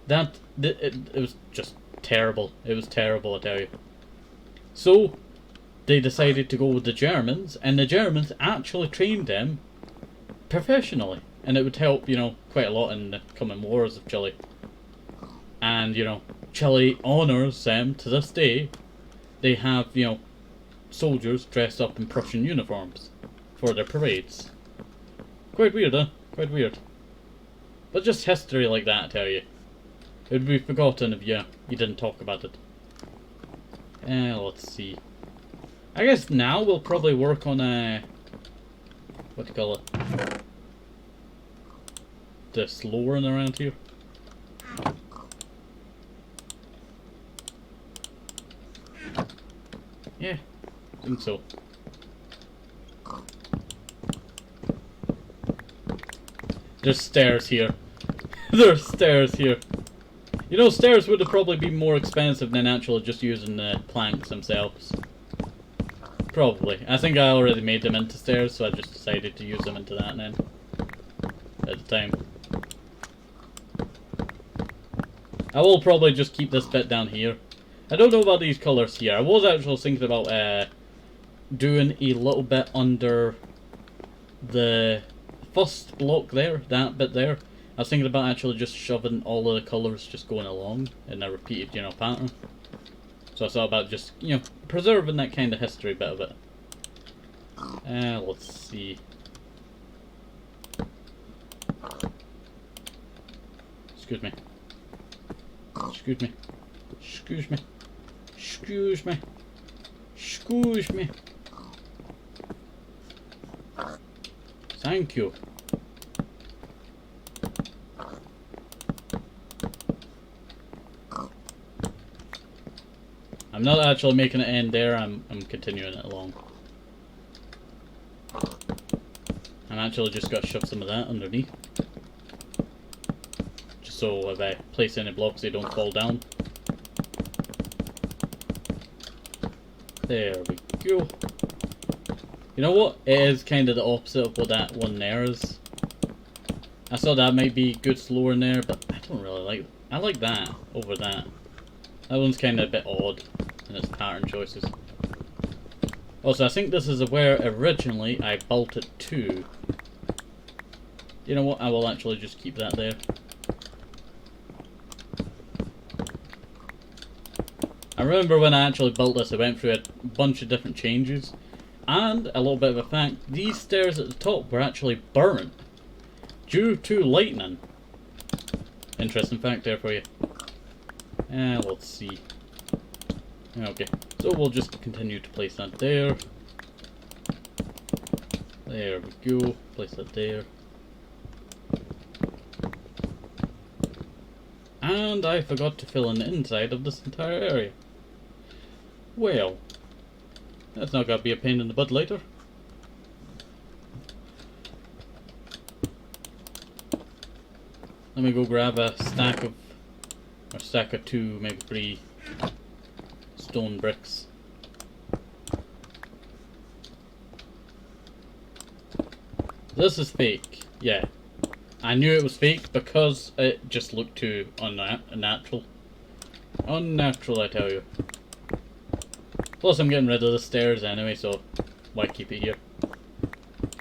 that it was just terrible. It was terrible, I tell you. So they decided to go with the Germans, and the Germans actually trained them professionally. and it would help, you know, quite a lot in the coming wars of Chile. And, you know, Chile honours them to this day. They have, you know, soldiers dressed up in Prussian uniforms for their parades. Quite weird, huh? Quite weird. But just history like that, I tell you. It would be forgotten if you didn't talk about it. Let's see. I guess now we'll probably work on a... what do you call it? This lowering around here. Yeah, I think so. There's stairs here. There's stairs here. You know, stairs would have probably been more expensive than actually just using the planks themselves. Probably. I think I already made them into stairs, so I just decided to use them into that then. At the time. I will probably just keep this bit down here. I don't know about these colours here. I was actually thinking about doing a little bit under the first block there, that bit there. I was thinking about actually just shoving all of the colours just going along in a repeated, you know, pattern. So I thought about just, you know, preserving that kind of history bit of it. Let's see. Excuse me. Excuse me. Excuse me. Excuse me. Excuse me. Thank you. I'm not actually making it end there, I'm continuing it along. I'm actually just got to shove some of that underneath. Just so if I place any blocks they don't fall down. There we go. You know what? It is kind of the opposite of what that one there is. I thought that might be good slower in there, but I don't really like it. I like that over that. That one's kind of a bit odd in its pattern choices. Also, I think this is where originally I built it to. You know what? I will actually just keep that there. I remember when I actually built this, I went through a bunch of different changes. And, a little bit of a fact, these stairs at the top were actually burnt due to lightning. Interesting fact there for you. Let's see. Okay, so we'll just continue to place that there. There we go. Place that there. And I forgot to fill in the inside of this entire area. Well, that's not gonna be a pain in the butt later. Let me go grab a stack of 2, maybe 3 stone bricks. This is fake, yeah. I knew it was fake because it just looked too unnatural. Unnatural, I tell you. Plus I'm getting rid of the stairs anyway, so why keep it here?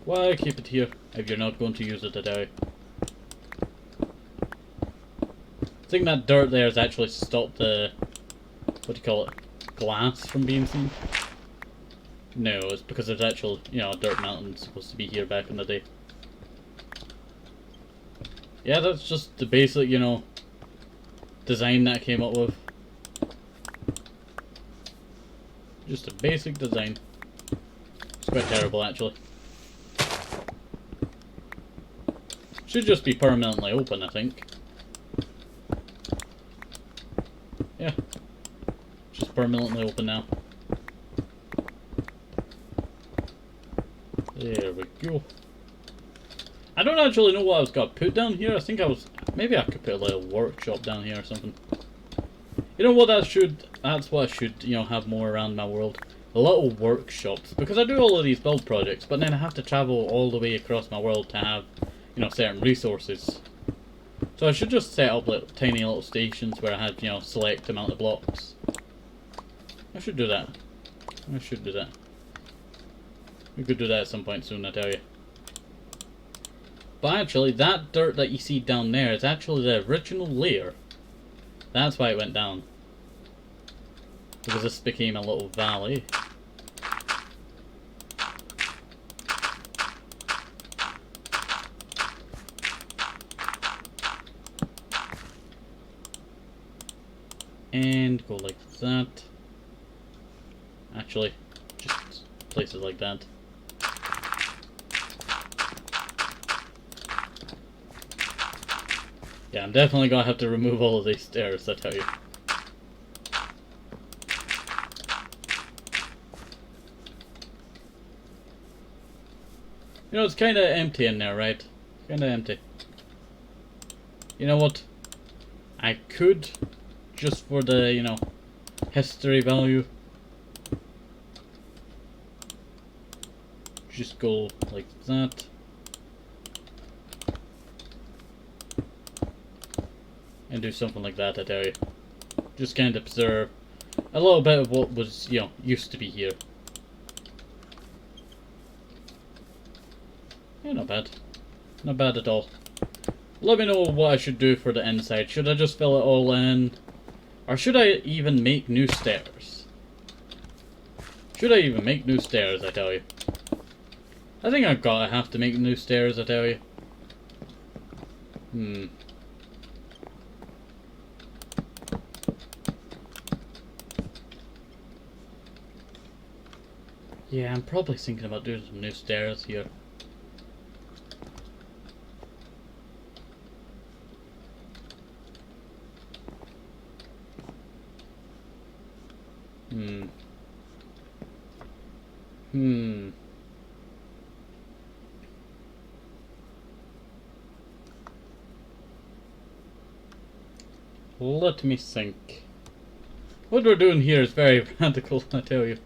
Why keep it here if you're not going to use it today? I think that dirt there has actually stopped the, what do you call it, glass from being seen. No, it's because there's actual, you know, dirt mountain supposed to be here back in the day. Yeah, that's just the basic, you know, design that I came up with. Just a basic design. It's quite terrible, actually. Should just be permanently open, I think. Yeah. Just permanently open now. There we go. I don't actually know what I was gonna put down here. I think maybe I could put a little workshop down here or something. You know what, that's what I should, you know, have more around my world. A little workshops. Because I do all of these build projects, but then I have to travel all the way across my world to have, you know, certain resources. So I should just set up like tiny little stations where I have, you know, select amount of blocks. I should do that. I should do that. We could do that at some point soon, I tell you. But actually, that dirt that you see down there is actually the original layer. That's why it went down. Because this became a little valley. And go like that. Actually, just place it like that. Yeah, I'm definitely gonna have to remove all of these stairs, I tell you. You know, it's kinda empty in there, right? Kinda empty. You know what? I could, just for the, you know, history value, just go like that. And do something like that, I tell you. Just kind of preserve a little bit of what was, you know, used to be here. Yeah, not bad. Not bad at all. Let me know what I should do for the inside. Should I just fill it all in? Or should I even make new stairs? Should I even make new stairs, I tell you? I think I've gotta have to make new stairs, I tell you. Yeah, I'm probably thinking about doing some new stairs here. Let me think. What we're doing here is very radical, I tell you.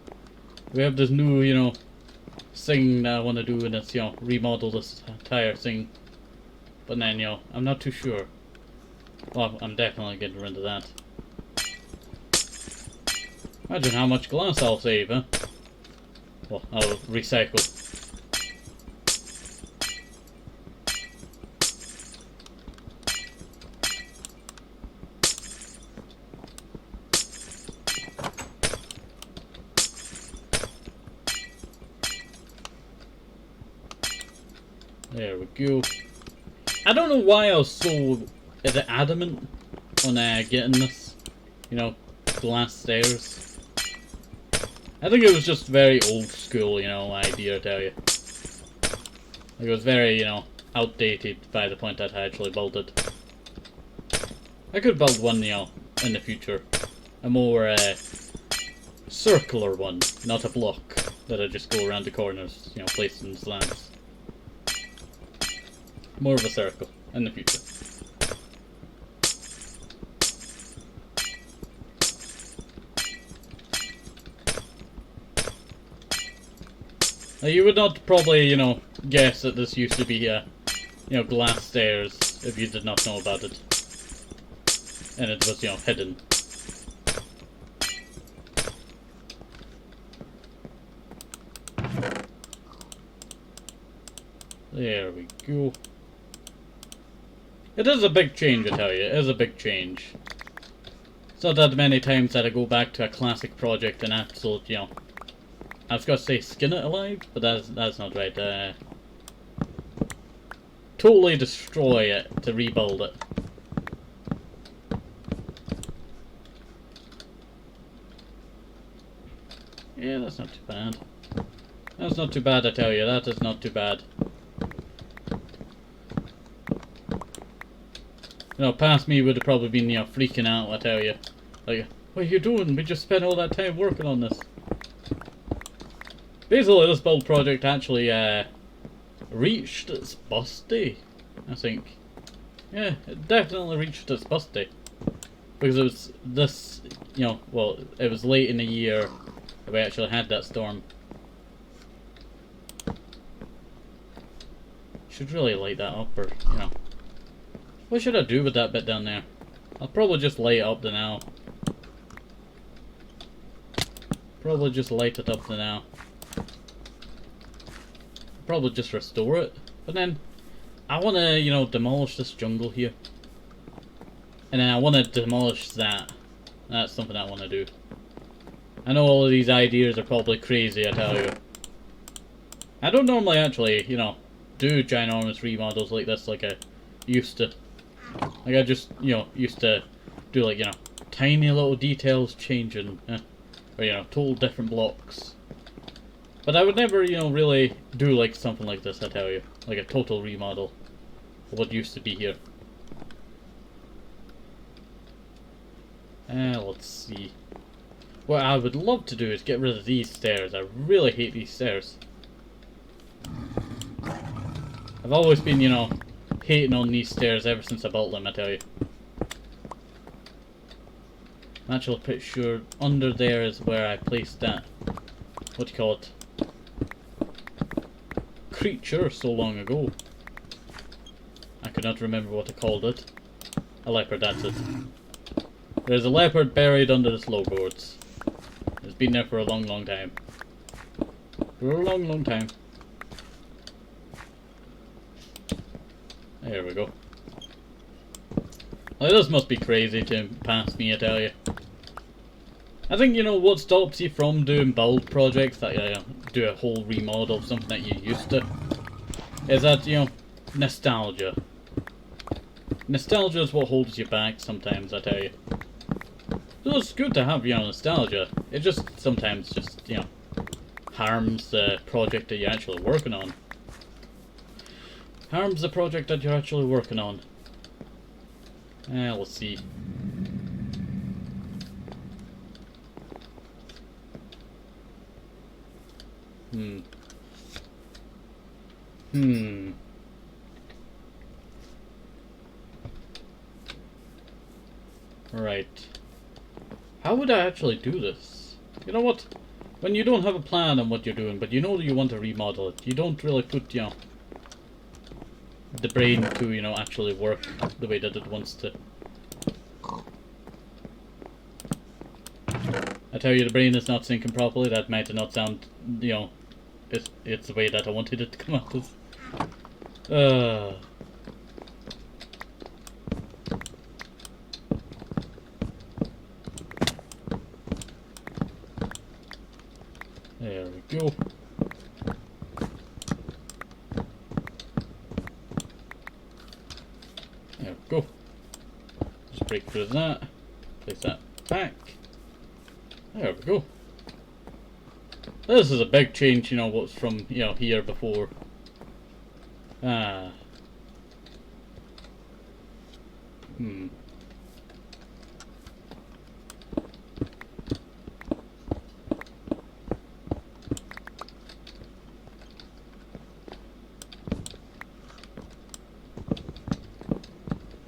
We have this new, you know, thing that I want to do, and it's, you know, remodel this entire thing. But then, you know, I'm not too sure. Well, I'm definitely getting rid of that. Imagine how much glass I'll save, huh? Well, I'll recycle. There we go. I don't know why I was so adamant on getting this, you know, glass stairs. I think it was just very old school, you know, idea, I tell you. Like, it was very, you know, outdated by the point that I actually built it. I could build one, you know, in the future. A more circular one, not a block that I just go around the corners, you know, placing slabs. More of a circle in the future. Now, you would not probably, you know, guess that this used to be, you know, glass stairs if you did not know about it. And it was, you know, hidden. There we go. It is a big change, I tell you. It is a big change. It's not that many times that I go back to a classic project and absolute, you know, I was gonna say skin it alive, but that's not right. Totally destroy it to rebuild it. Yeah, that's not too bad. That's not too bad, I tell you. That is not too bad. You know, past me would have probably been, you know, freaking out, I tell you. Like, what are you doing? We just spent all that time working on this. Basically, this build project actually reached its bust day, I think. Yeah, it definitely reached its bust day. Because it was this, you know, well, it was late in the year that we actually had that storm. Should really light that up, or, you know. What should I do with that bit down there? I'll probably just light it up to now. Probably just light it up to now. Probably just restore it. But then, I want to, you know, demolish this jungle here. And then I want to demolish that. That's something I want to do. I know all of these ideas are probably crazy, I tell you. I don't normally actually, you know, do ginormous remodels like this like I used to. Like I just, you know, used to do like, you know, tiny little details changing. Or, you know, total different blocks. But I would never, you know, really do like something like this, I tell you. Like a total remodel of what used to be here. Let's see. What I would love to do is get rid of these stairs. I really hate these stairs. I've always been, you know, hating on these stairs ever since I built them, I tell you. I'm actually pretty sure under there is where I placed that, what do you call it, creature so long ago. I could not remember what I called it. A leopard, that's it. There's a leopard buried under the floorboards. It's been there for a long, long time. For a long, long time. There we go. Like, this must be crazy to pass me, I tell you. I think, you know, what stops you from doing build projects that you do a whole remodel of something that you used to, is that, you know, nostalgia. Nostalgia is what holds you back sometimes, I tell you. So it's good to have, you know, nostalgia. It just sometimes just, you know, harms the project that you're actually working on. Harms the project that you're actually working on. Let's see. Right. How would I actually do this? You know what? When you don't have a plan on what you're doing, but you know that you want to remodel it, you don't really put, you know, the brain to, you know, actually work the way that it wants to. I tell you, the brain is not syncing properly. That might not sound, you know, it's the way that I wanted it to come out as. There we go. There we go. Just break through that. Place that back. There we go. This is a big change, you know, what's from, you know, here before. I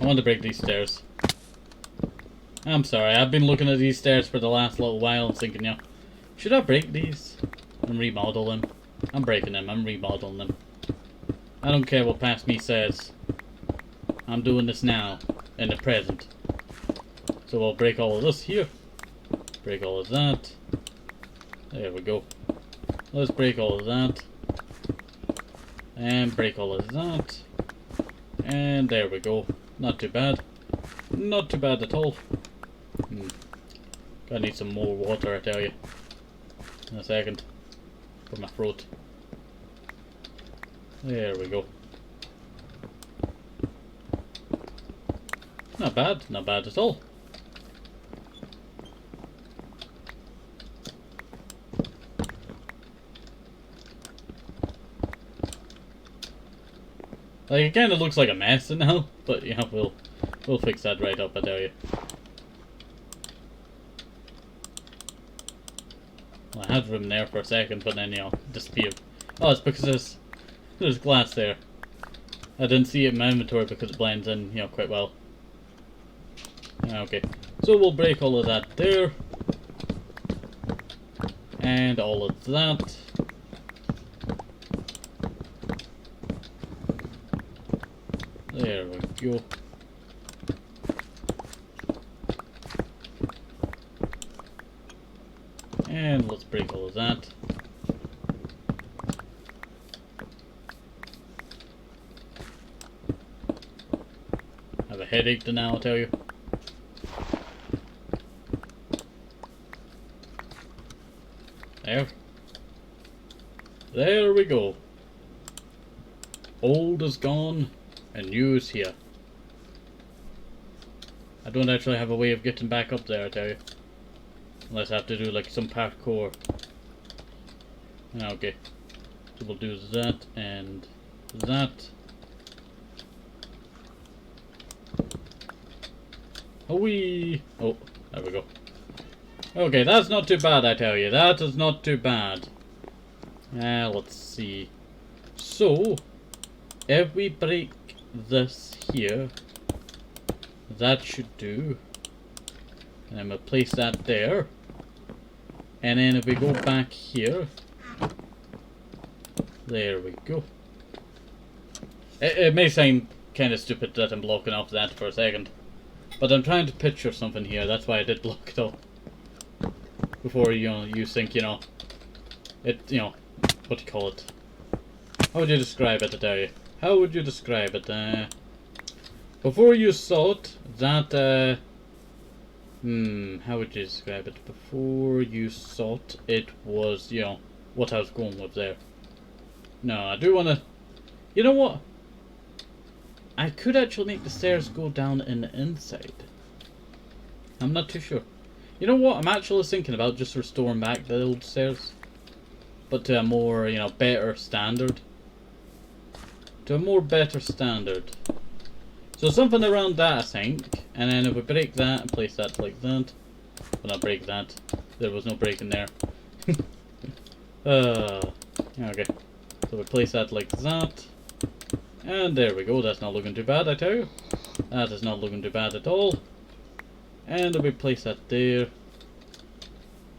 want to break these stairs. I'm sorry, I've been looking at these stairs for the last little while and thinking, you know, should I break these and remodel them? I'm breaking them, I'm remodeling them. I don't care what past me says. I'm doing this now, in the present. So I'll break all of this here. Break all of that. There we go. Let's break all of that. And break all of that. And there we go. Not too bad. Not too bad at all. Gonna need some more water, I tell you. In a second. For my throat. There we go. Not bad. Not bad at all. Like, it kind of looks like a mess now, but yeah, we'll fix that right up, I tell you. Well, I had room there for a second, but then, you know, disappeared. Oh, it's because there's glass there. I didn't see it in my inventory because it blends in, you know, quite well. Okay, so we'll break all of that there. And all of that. There we go. And let's break all of that. headache now, I'll tell you. There. There we go. Old is gone, and new is here. I don't actually have a way of getting back up there, I tell you. Unless I have to do like some parkour. Okay. So we'll do that and that. Whee! Oh, there we go. Okay, that's not too bad, I tell you. That is not too bad. Let's see. So, if we break this here, that should do. And then we'll place that there. And then if we go back here, there we go. It may sound kind of stupid that I'm blocking off that for a second, but I'm trying to picture something here. That's why I did block it all. Before you think, it, what do you call it? How would you describe it, I tell you? How would you describe it? Before you saw it, that, how would you describe it? Before you saw it, it was, what I was going with there. No, I do want to, you know what? I could actually make the stairs go down in the inside. I'm not too sure. You know what? I'm actually thinking about just restoring back the old stairs. But to a more, better standard. To a more better standard. So something around that, I think. And then if we break that and place that like that. Well, not break that. There was no break in there. Okay. So we place that like that. And there we go. That's not looking too bad, I tell you. That is not looking too bad at all. And if we place that there.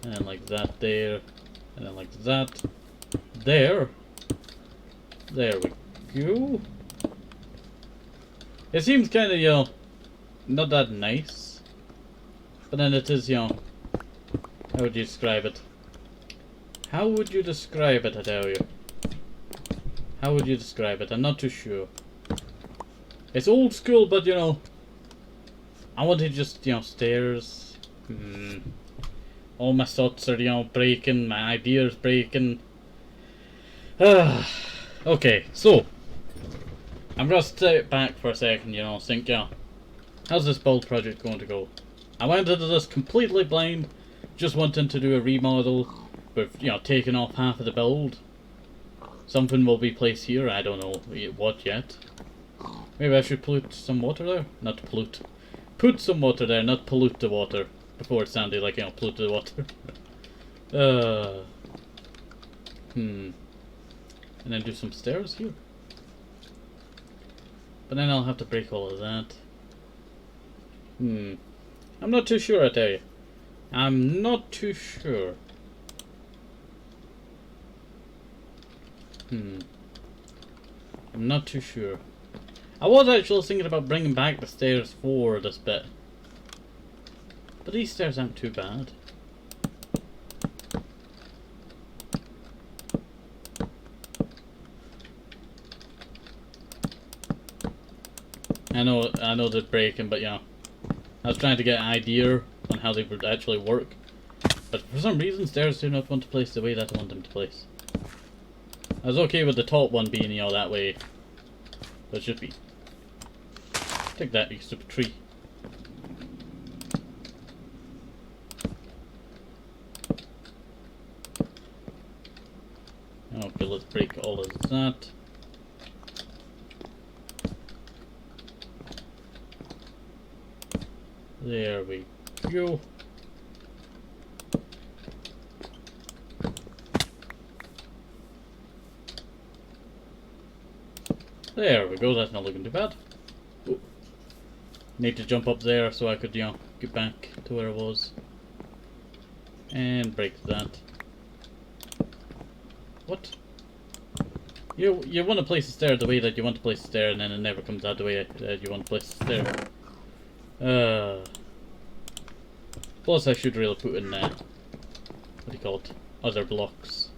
And then like that there. And then like that. There. There we go. It seems kind of, not that nice. But then it is, how would you describe it? How would you describe it, I tell you? How would you describe it? I'm not too sure. It's old school, but I wanted just, stairs. All my thoughts are, breaking. My ideas breaking. Okay, so. I'm gonna step back for a second, think, how's this build project going to go? I went into this completely blind, just wanting to do a remodel, with, taking off half of the build. Something will be placed here, I don't know what yet. Maybe I should pollute some water there? Not pollute. Put some water there, not pollute the water. Before it sounded like, pollute the water. And then do some stairs here. But then I'll have to break all of that. I'm not too sure, I tell you. I'm not too sure. I'm not too sure. I was actually thinking about bringing back the stairs for this bit. But these stairs aren't too bad. I know they're breaking, but I was trying to get an idea on how they would actually work. But for some reason, stairs do not want to place the way that I want them to place. I was okay with the top one being, that way. But it should be. Take that, you stupid tree. Okay, let's break all of that. There we go. There we go, that's not looking too bad. Ooh. Need to jump up there so I could, get back to where I was. And break that. What? You want to place the stair the way that you want to place the stair, and then it never comes out the way that you want to place the stair. Plus I should really put in, what do you call it? Other blocks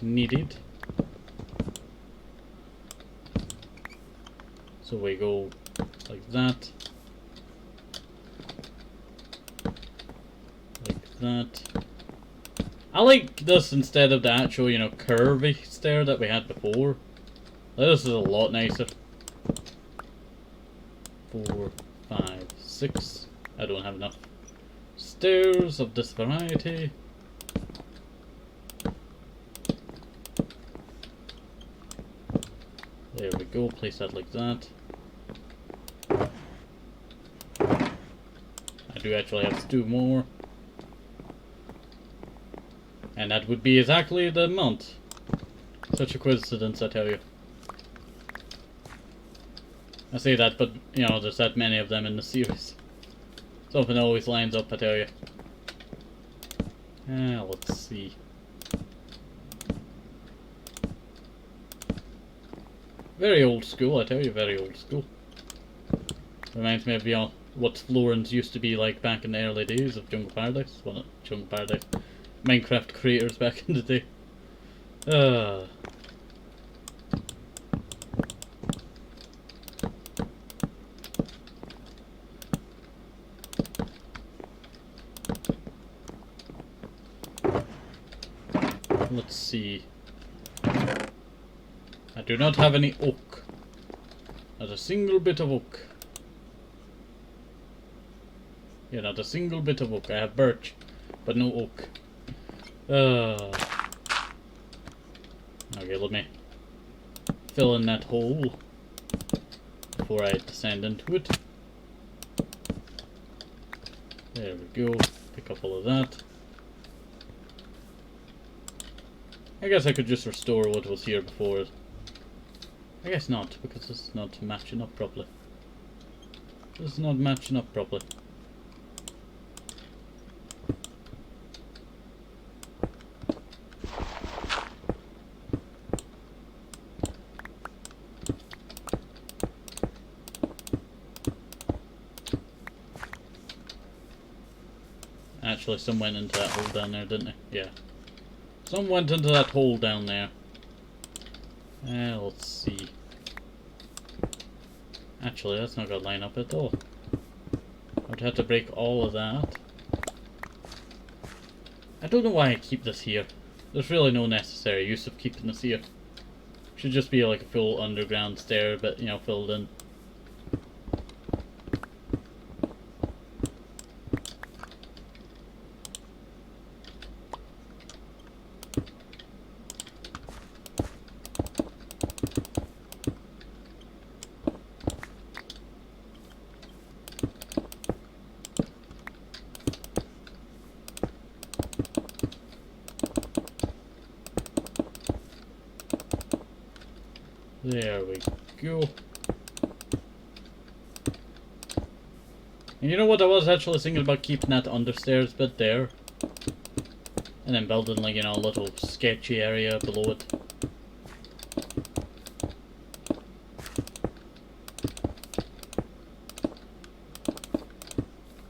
needed. So we go like that, that. I like this instead of the actual, you know, curvy stair that we had before. This is a lot nicer. 4, 5, 6. I don't have enough stairs of this variety. There we go, place that like that. I do actually have 2 more. And that would be exactly the amount. Such a coincidence, I tell you. I say that, but, you know, there's that many of them in the series. Something always lines up, I tell you. Let's see. Very old school, I tell you, very old school. Reminds me of, you know, what Florence used to be like back in the early days of Jungle Paradise. Well, not Jungle Paradise. Minecraft creators back in the day. Let's see. I do not have any oak. Not a single bit of oak. Yeah, not a single bit of oak. I have birch, but no oak. Okay, let me fill in that hole before I descend into it. There we go. Pick up all of that. I guess I could just restore what was here before. I guess not, because this is not matching up properly. This is not matching up properly. Actually, some went into that hole down there, didn't they? Yeah. Some went into that hole down there. Let's see. Actually, that's not gonna line up at all. I'd have to break all of that. I don't know why I keep this here. There's really no necessary use of keeping this here. Should just be like a full underground stair, but, you know, filled in. There we go. And you know what, I was actually thinking about keeping that understairs bit there. And then building, like, you know, a little sketchy area below it.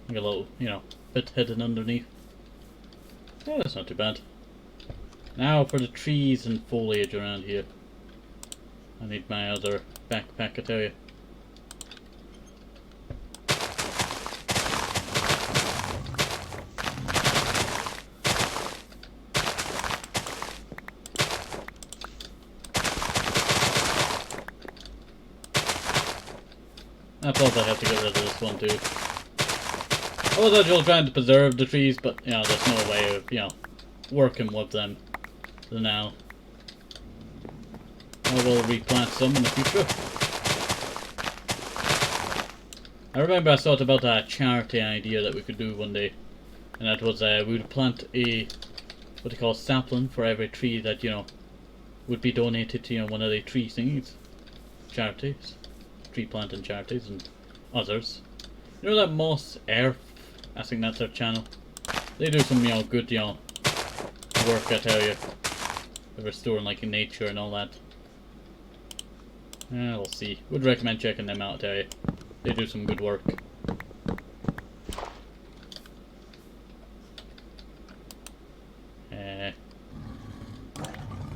Like a little, you know, bit hidden underneath. Yeah, that's not too bad. Now for the trees and foliage around here. I need my other backpack, I tell you. I thought I'd have to get rid of this one too. I was actually trying to preserve the trees, but, you know, there's no way of, you know, working with them for now. I will replant some in the future. I remember I thought about a charity idea that we could do one day. And that was, we would plant a, what they call sapling for every tree that, you know, would be donated to, you know, one of the tree thingies. Charities. Tree planting charities and others. You know that Moss Earth? I think that's their channel. They do some, you know, good, you know, work, I tell you. They're restoring, like, nature and all that. We'll see. Would recommend checking them out, I tell you. They do some good work.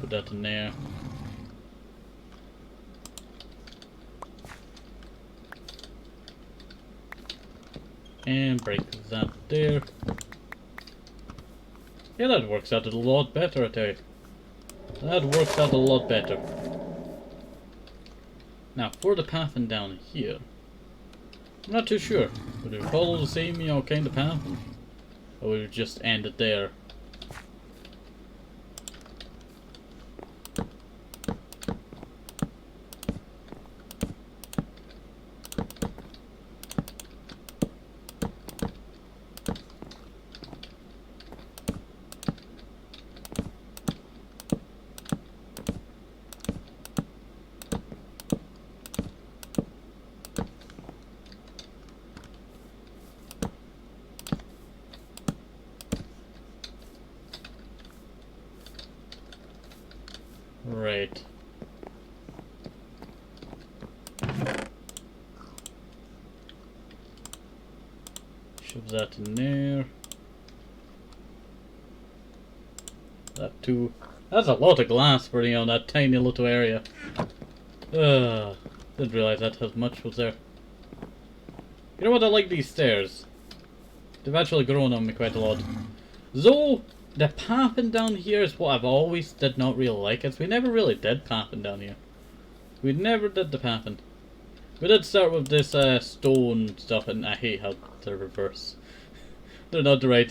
Put that in there. And break that there. Yeah, that works out a lot better, I tell you. That works out a lot better. Now, for the pathing down here, I'm not too sure. Would we follow the same, kind of path? Or would we just end it there? Right. Shove that in there. That too. That's a lot of glass for, that tiny little area. Didn't realize that as much was there. You know what, I like these stairs. They've actually grown on me quite a lot. Though, the pathing down here is what I've always did not really like, as we never really did pathing down here. We never did the pathing. We did start with this stone stuff, and I hate how they're reverse. They're not the right,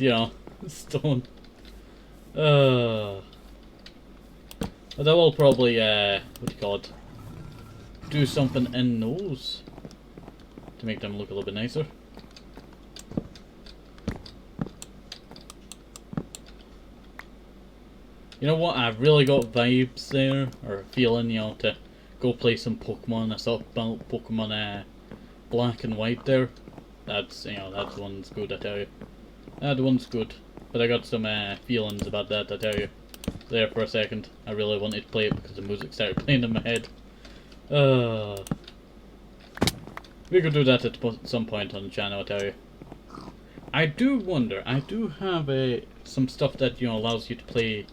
stone. But I will probably, do something in those to make them look a little bit nicer. You know what? I've really got vibes there, or feeling, to go play some Pokemon. I saw Pokemon Black and White there. That's, that one's good, I tell you. That one's good. But I got some feelings about that, I tell you. There for a second. I really wanted to play it because the music started playing in my head. We could do that at some point on the channel, I tell you. I do wonder, I do have some stuff that, allows you to play,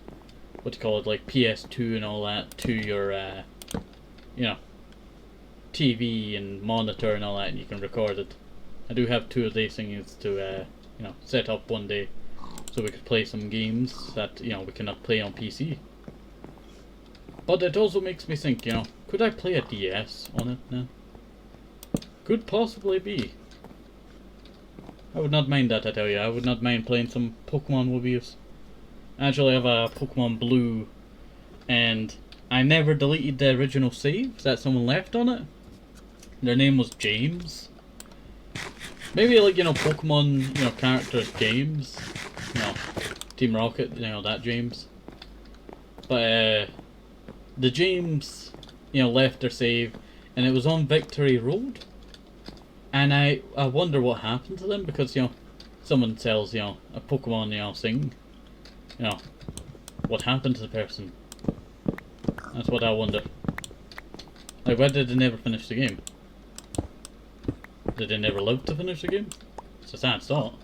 like PS2 and all that to your, TV and monitor and all that, and you can record it. I do have 2 of these things to, set up one day, so we could play some games that, we cannot play on PC. But it also makes me think, could I play a DS on it now? Could possibly be. I would not mind that, I tell you. I would not mind playing some Pokemon movies. Actually, I have a Pokemon Blue, and I never deleted the original save that someone left on it. Their name was James. Maybe like, Pokemon, characters, James. Team Rocket, that James. But, the James, left their save, and it was on Victory Road. And I wonder what happened to them, because, someone sells, a Pokemon, thing. What happened to the person? That's what I wonder. Like, why did they never finish the game? Did they never live to finish the game? It's a sad thought.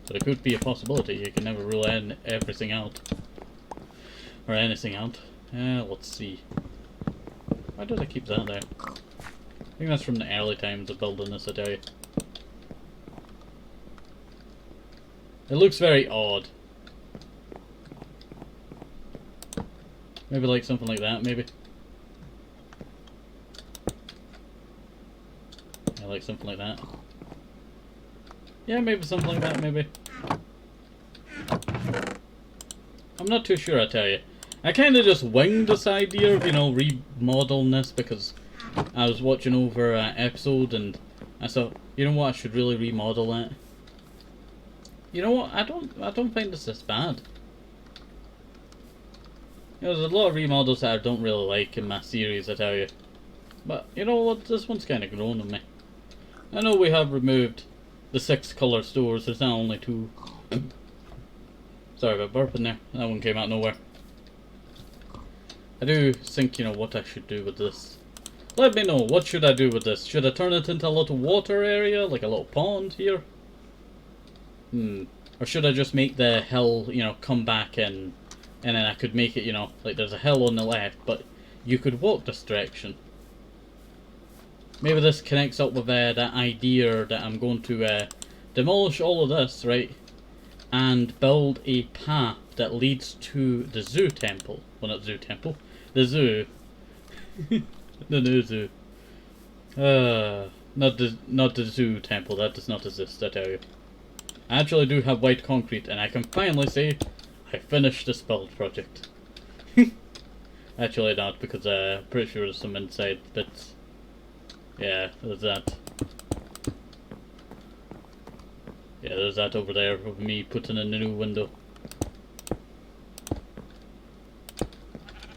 But it could be a possibility. You can never rule everything out. Or anything out. Let's see. Why did I keep that there? I think that's from the early times of building this, I tell you. It looks very odd. Maybe like something like that, maybe. Yeah, like something like that. Yeah, maybe something like that, maybe. I'm not too sure, I tell you. I kind of just winged this idea of, remodeling this because I was watching over an episode and I thought, you know what, I should really remodel that. You know what, I don't find this bad. There's a lot of remodels that I don't really like in my series, I tell you. But, you know what, this one's kind of grown on me. I know we have removed the 6 colour stores, there's now only 2. Sorry about burping there, that one came out of nowhere. I do think, what I should do with this. Let me know, what should I do with this? Should I turn it into a little water area, like a little pond here? Or should I just make the hill, come back in, and then I could make it, like there's a hill on the left, but you could walk this direction. Maybe this connects up with that idea that I'm going to demolish all of this, right? and build a path that leads to the zoo temple. Well, not zoo temple. The zoo. The new zoo. Not the zoo temple. That does not exist, I tell you. I actually do have white concrete, and I can finally say I finished this build project. Actually not, because I'm pretty sure there's some inside bits. Yeah, there's that. Yeah, there's that over there of me putting in a new window.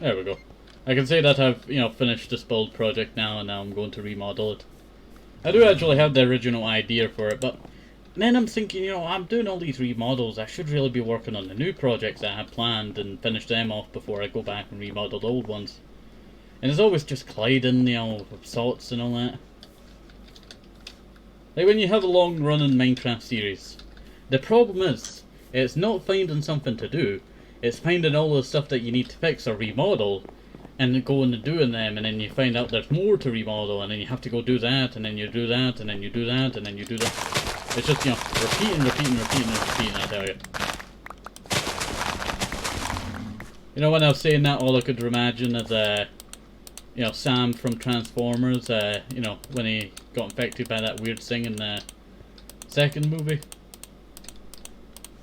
There we go. I can say that I've, finished this build project now, and now I'm going to remodel it. I do actually have the original idea for it, but then I'm thinking, I'm doing all these remodels, I should really be working on the new projects I have planned and finish them off before I go back and remodel the old ones. And it's always just colliding, with sorts and all that. Like when you have a long running Minecraft series, the problem is, it's not finding something to do, it's finding all the stuff that you need to fix or remodel, and going and doing them, and then you find out there's more to remodel, and then you have to go do that, and then you do that, and then you do that, and then you do that. It's just, repeating, I tell you. When I was saying that, all I could imagine is, Sam from Transformers, when he got infected by that weird thing in the second movie.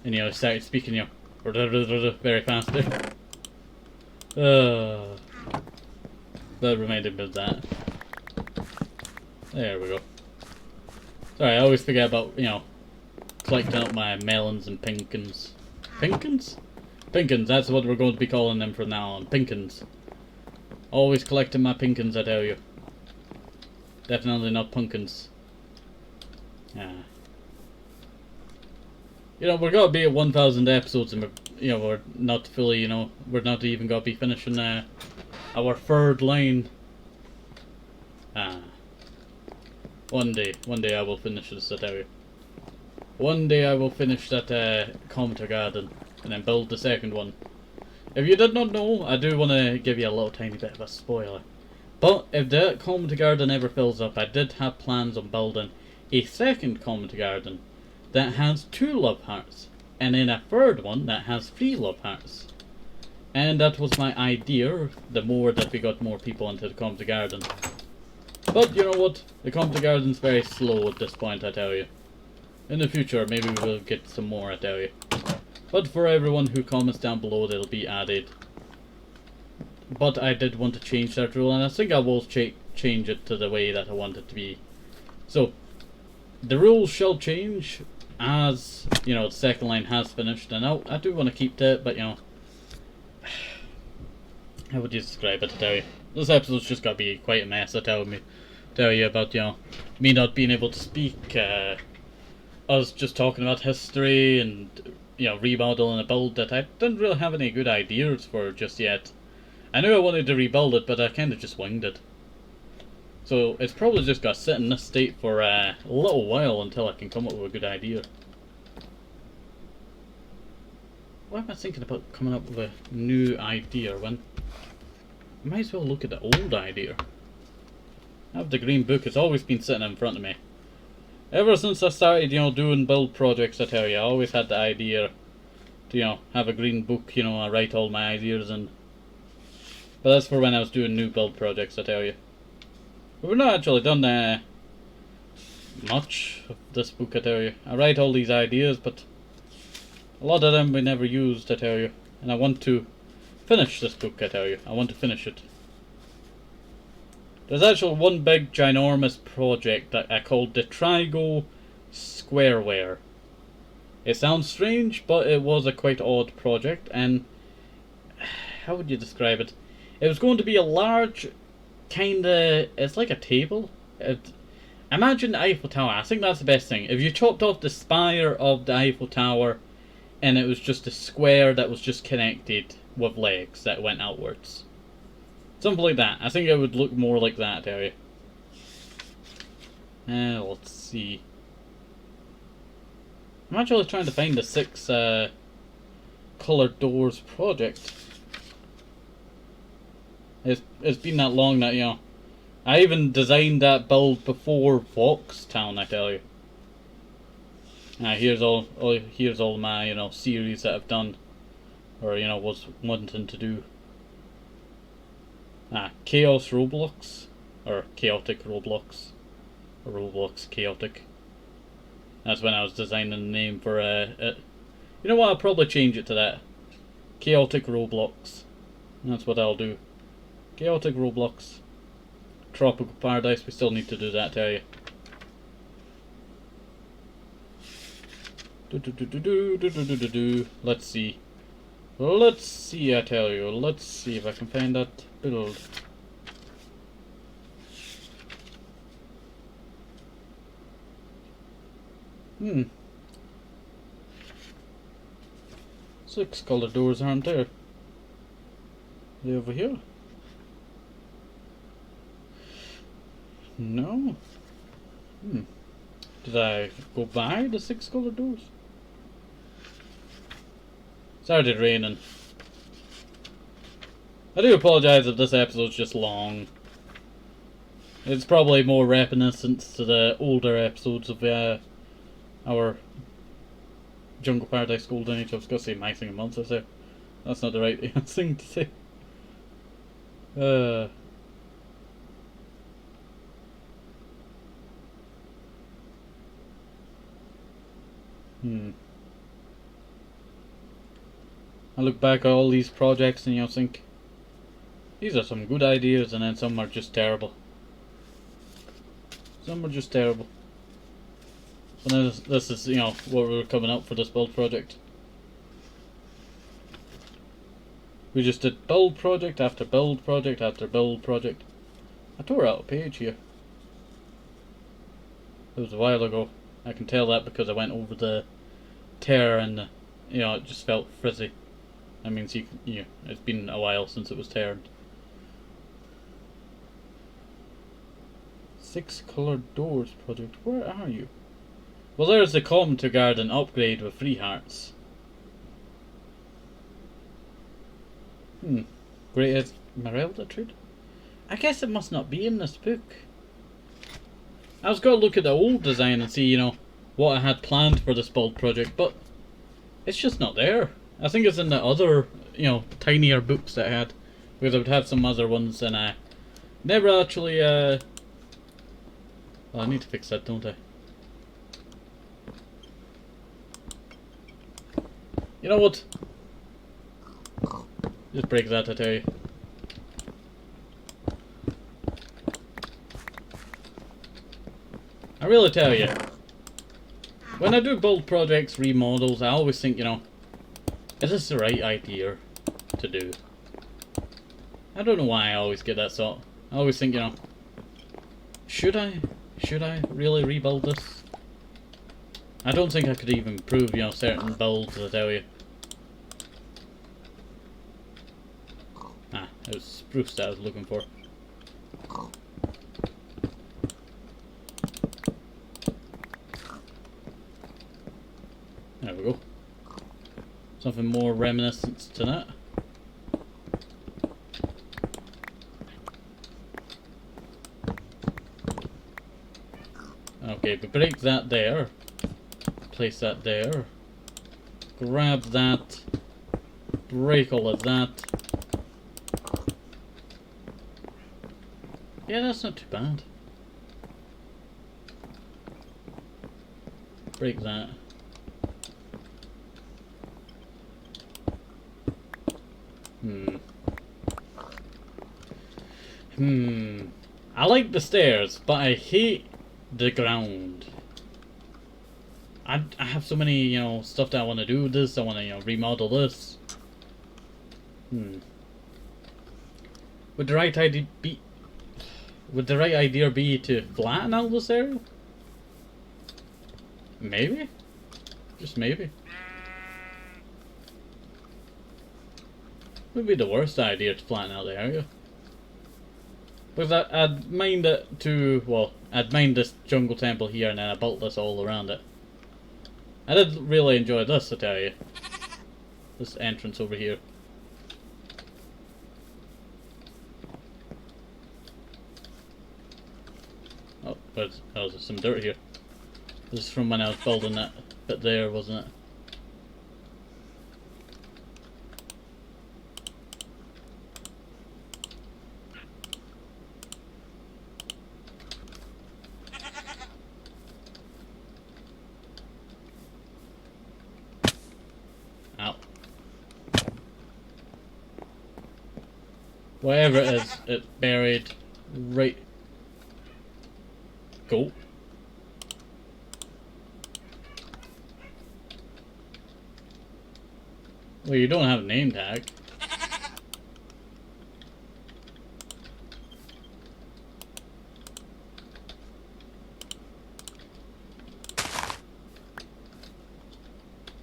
And, he started speaking, very fast there. That reminded me of that. There we go. Sorry, I always forget about, collecting up my melons and pinkins. Pinkins? Pinkins, that's what we're going to be calling them from now on. Pinkins. Always collecting my pinkins, I tell you. Definitely not pumpkins. Yeah. We're going to be at 1,000 episodes and we're not fully, we're not even going to be finishing our third line. One day I will finish this, I tell you. One day I will finish that commenter garden and then build the second one. If you did not know, I do want to give you a little tiny bit of a spoiler. But if that commenter garden ever fills up, I did have plans on building a second commenter garden that has 2 love hearts, and then a third one that has 3 love hearts. And that was my idea, the more that we got more people into the commenter garden. But you know what? The commenter garden's very slow at this point, I tell you. In the future, maybe we will get some more, I tell you. But for everyone who comments down below, they'll be added. But I did want to change that rule, and I think I will change it to the way that I want it to be. So, the rules shall change as, the second line has finished. And I do want to keep to it, but, how would you describe it, I tell you? This episode's just gotta be quite a mess, I tell you about, me not being able to speak, us just talking about history and, remodeling a build that I didn't really have any good ideas for just yet. I knew I wanted to rebuild it, but I kind of just winged it. So it's probably just got to sit in this state for a little while until I can come up with a good idea. Why am I thinking about coming up with a new idea when I might as well look at the old idea? I have the green book, it's always been sitting in front of me. Ever since I started, doing build projects, I tell you, I always had the idea to, have a green book, I write all my ideas in. But that's for when I was doing new build projects, I tell you. But we've not actually done much of this book, I tell you. I write all these ideas, but a lot of them we never used, I tell you. And I want to finish this book, I tell you. I want to finish it. There's actually one big ginormous project that I called the Trigo Squareware. It sounds strange, but it was a quite odd project, and how would you describe it? It was going to be a large, it's like a table. Imagine the Eiffel Tower. I think that's the best thing. If you chopped off the spire of the Eiffel Tower, and it was just a square that was just connected with legs that went outwards. Something like that. I think it would look more like that, I tell you. Let's see. I'm actually trying to find the 6 coloured doors project. It's been that long that, I even designed that build before Foxtown, I tell you. Here's all my, you know, series that I've done, or, you know, was wanting to do. Chaos Roblox, or Chaotic Roblox, or Roblox Chaotic. That's when I was designing the name for it. You know what, I'll probably change it to that. Chaotic Roblox. That's what I'll do. Chaotic Roblox. Tropical Paradise, we still need to do that, tell you. Let's see. Let's see, I tell you. Let's see if I can find that build. Six colored doors aren't there. Are they over here? No. Did I go by the six colored doors? Started raining. I do apologise if this episode's just long. It's probably more reminiscent to the older episodes of our Jungle Paradise Golden Age. I was going to say My Singing Monsters there. That's not the right thing to say. I look back at all these projects and you know, think these are some good ideas, and then some are just terrible. Some are just terrible. And this is, you know, what we were coming up for this build project. We just did build project after build project after build project. I tore out a page here. It was a while ago. I can tell that because I went over the tear and you know, it just felt frizzy. That means you know, it's been a while since it was teared. 6 colored doors project. Where are you? Well, there's the Commenter Garden upgrade with 3 hearts. Great Esmeralda trade? I guess it must not be in this book. I was going to look at the old design and see, you know, what I had planned for this build project, but it's just not there. I think it's in the other, you know, tinier books that I had, because I would have some other ones and I never actually, well, I need to fix that, don't I? You know what? Just break that, I tell you. I really tell you, when I do build projects, remodels, I always think, you know, is this the right idea to do? I don't know why I always get that thought. I always think, you know, should I really rebuild this? I don't think I could even improve, you know, certain builds, I tell you. It was spruce that I was looking for. There we go. Something more reminiscent to that. Okay, but break that there. Place that there. Grab that. Break all of that. Yeah, that's not too bad. Break that. I like the stairs, but I hate the ground. I have so many, you know, stuff that I want to do with this. I want to, you know, remodel this. Would the right idea be to flatten out this area? Maybe? Just maybe. Would be the worst idea to flatten out the area. Because I'd mind it to, well, I'd mind this jungle temple here and then I built this all around it. I did really enjoy this, I tell you. This entrance over here. Oh, there's some dirt here. This is from when I was building that bit there, wasn't it? Ow. Whatever it is, it's buried right. Go. Well, you don't have a name tag.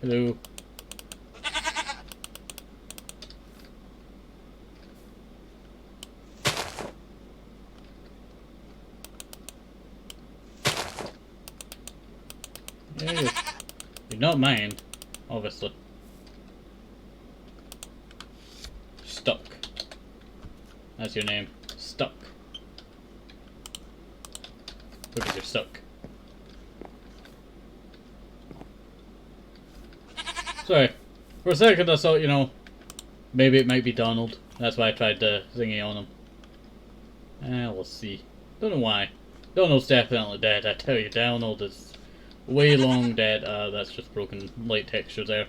Hello. Yeah, you're not mine, obviously. Stuck. That's your name. Stuck. Because you're stuck. Sorry. For a second I thought, you know, maybe it might be Donald. That's why I tried to thingy on him. We'll see. Don't know why. Donald's definitely dead, I tell you. Donald is way long dead. That's just broken light texture there.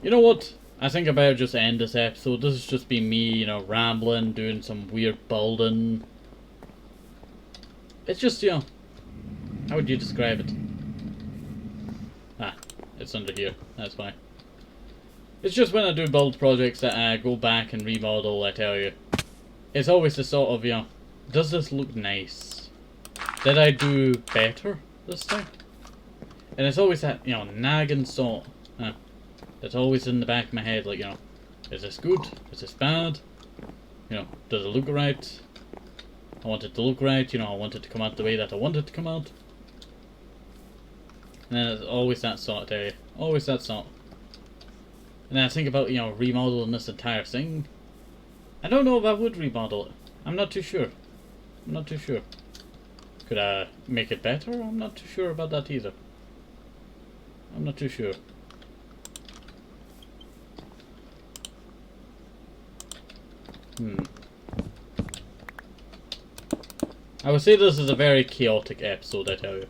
You know what? I think I better just end this episode. This has just been me, you know, rambling, doing some weird building. It's just, you know, how would you describe it? Ah, it's under here. That's fine. It's just when I do build projects that I go back and remodel, I tell you. It's always the sort of, you know, does this look nice? Did I do better this time? And it's always that, you know, nagging thought. That's always in the back of my head, like, you know, is this good? Is this bad? You know, does it look right? I want it to look right, you know, I want it to come out the way that I want it to come out. And then it's always that thought, I tell you. Always that thought. And then I think about, you know, remodeling this entire thing. I don't know if I would remodel it. I'm not too sure. I'm not too sure. Could I make it better? I'm not too sure about that either. I'm not too sure. I would say this is a very chaotic episode, I tell you.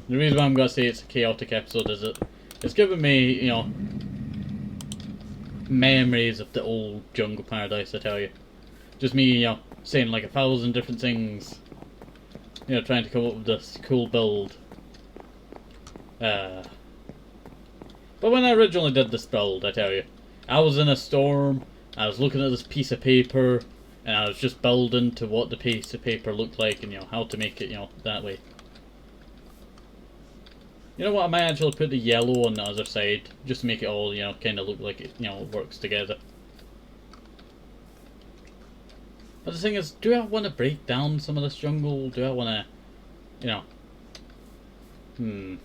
The reason why I'm going to say it's a chaotic episode is that it's given me, you know, memories of the old jungle paradise, I tell you. Just me, you know, saying like 1,000 different things. You know, trying to come up with this cool build. But when I originally did this build, I tell you, I was in a storm, I was looking at this piece of paper, and I was just building to what the piece of paper looked like and, you know, how to make it, you know, that way. You know what, I might actually put the yellow on the other side, just to make it all, you know, kind of look like it, you know, works together. But the thing is, do I want to break down some of this jungle? Do I want to, you know...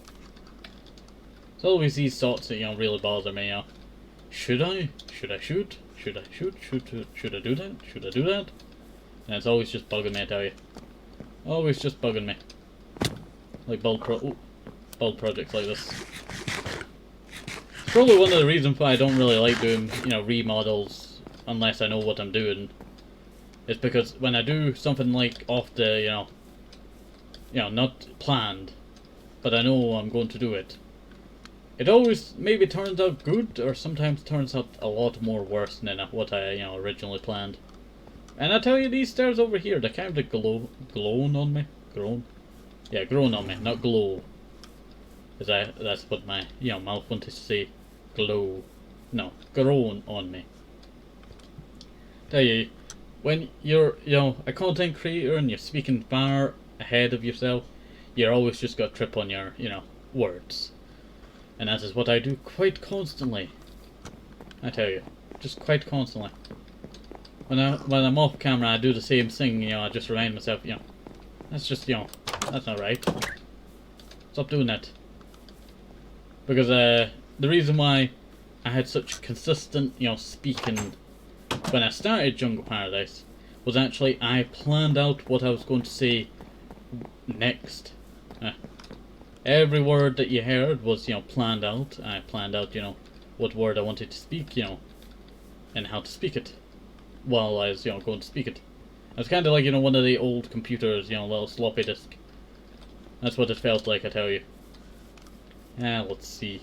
It's always these thoughts that, you know, really bother me, you know. Should I? Should I shoot? Should I shoot? Should I do that? Should I do that? And it's always just bugging me, I tell you. Always just bugging me. Like build projects like this. It's probably one of the reasons why I don't really like doing, you know, remodels unless I know what I'm doing. It's because when I do something like off the, you know, not planned, but I know I'm going to do it. It always maybe turns out good, or sometimes turns out a lot more worse than what I, you know, originally planned. And I tell you, these stairs over here, they're kind of glowing on me. Grown? Yeah, grown on me, not glow. Because that's what my, you know, mouth wanted to say. Glow. No, grown on me. Tell you, when you're, you know, a content creator and you're speaking far ahead of yourself, you're always just got to trip on your, you know, words. And that is what I do quite constantly. I tell you, just quite constantly. When I'm off camera, I do the same thing. You know, I just remind myself, you know, that's just, you know, that's not right. Stop doing that. Because the reason why I had such consistent, you know, speaking when I started Jungle Paradise was actually I planned out what I was going to say next. Every word that you heard was, planned out. I planned out, what word I wanted to speak, and how to speak it while I was, going to speak it. It's kind of like, one of the old computers, little floppy disk. That's what it felt like, I tell you. Let's see.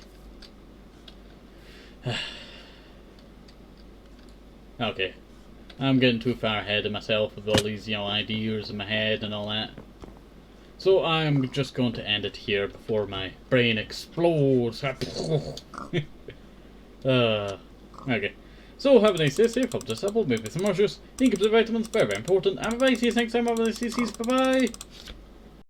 Okay. I'm getting too far ahead of myself with all these, ideas in my head and all that. So I'm just going to end it here before my brain explodes. Okay. So have a nice day, safe, help yourself, maybe some more juice, think of the vitamins, very, very important. And bye, see you next time, have a nice day, bye bye.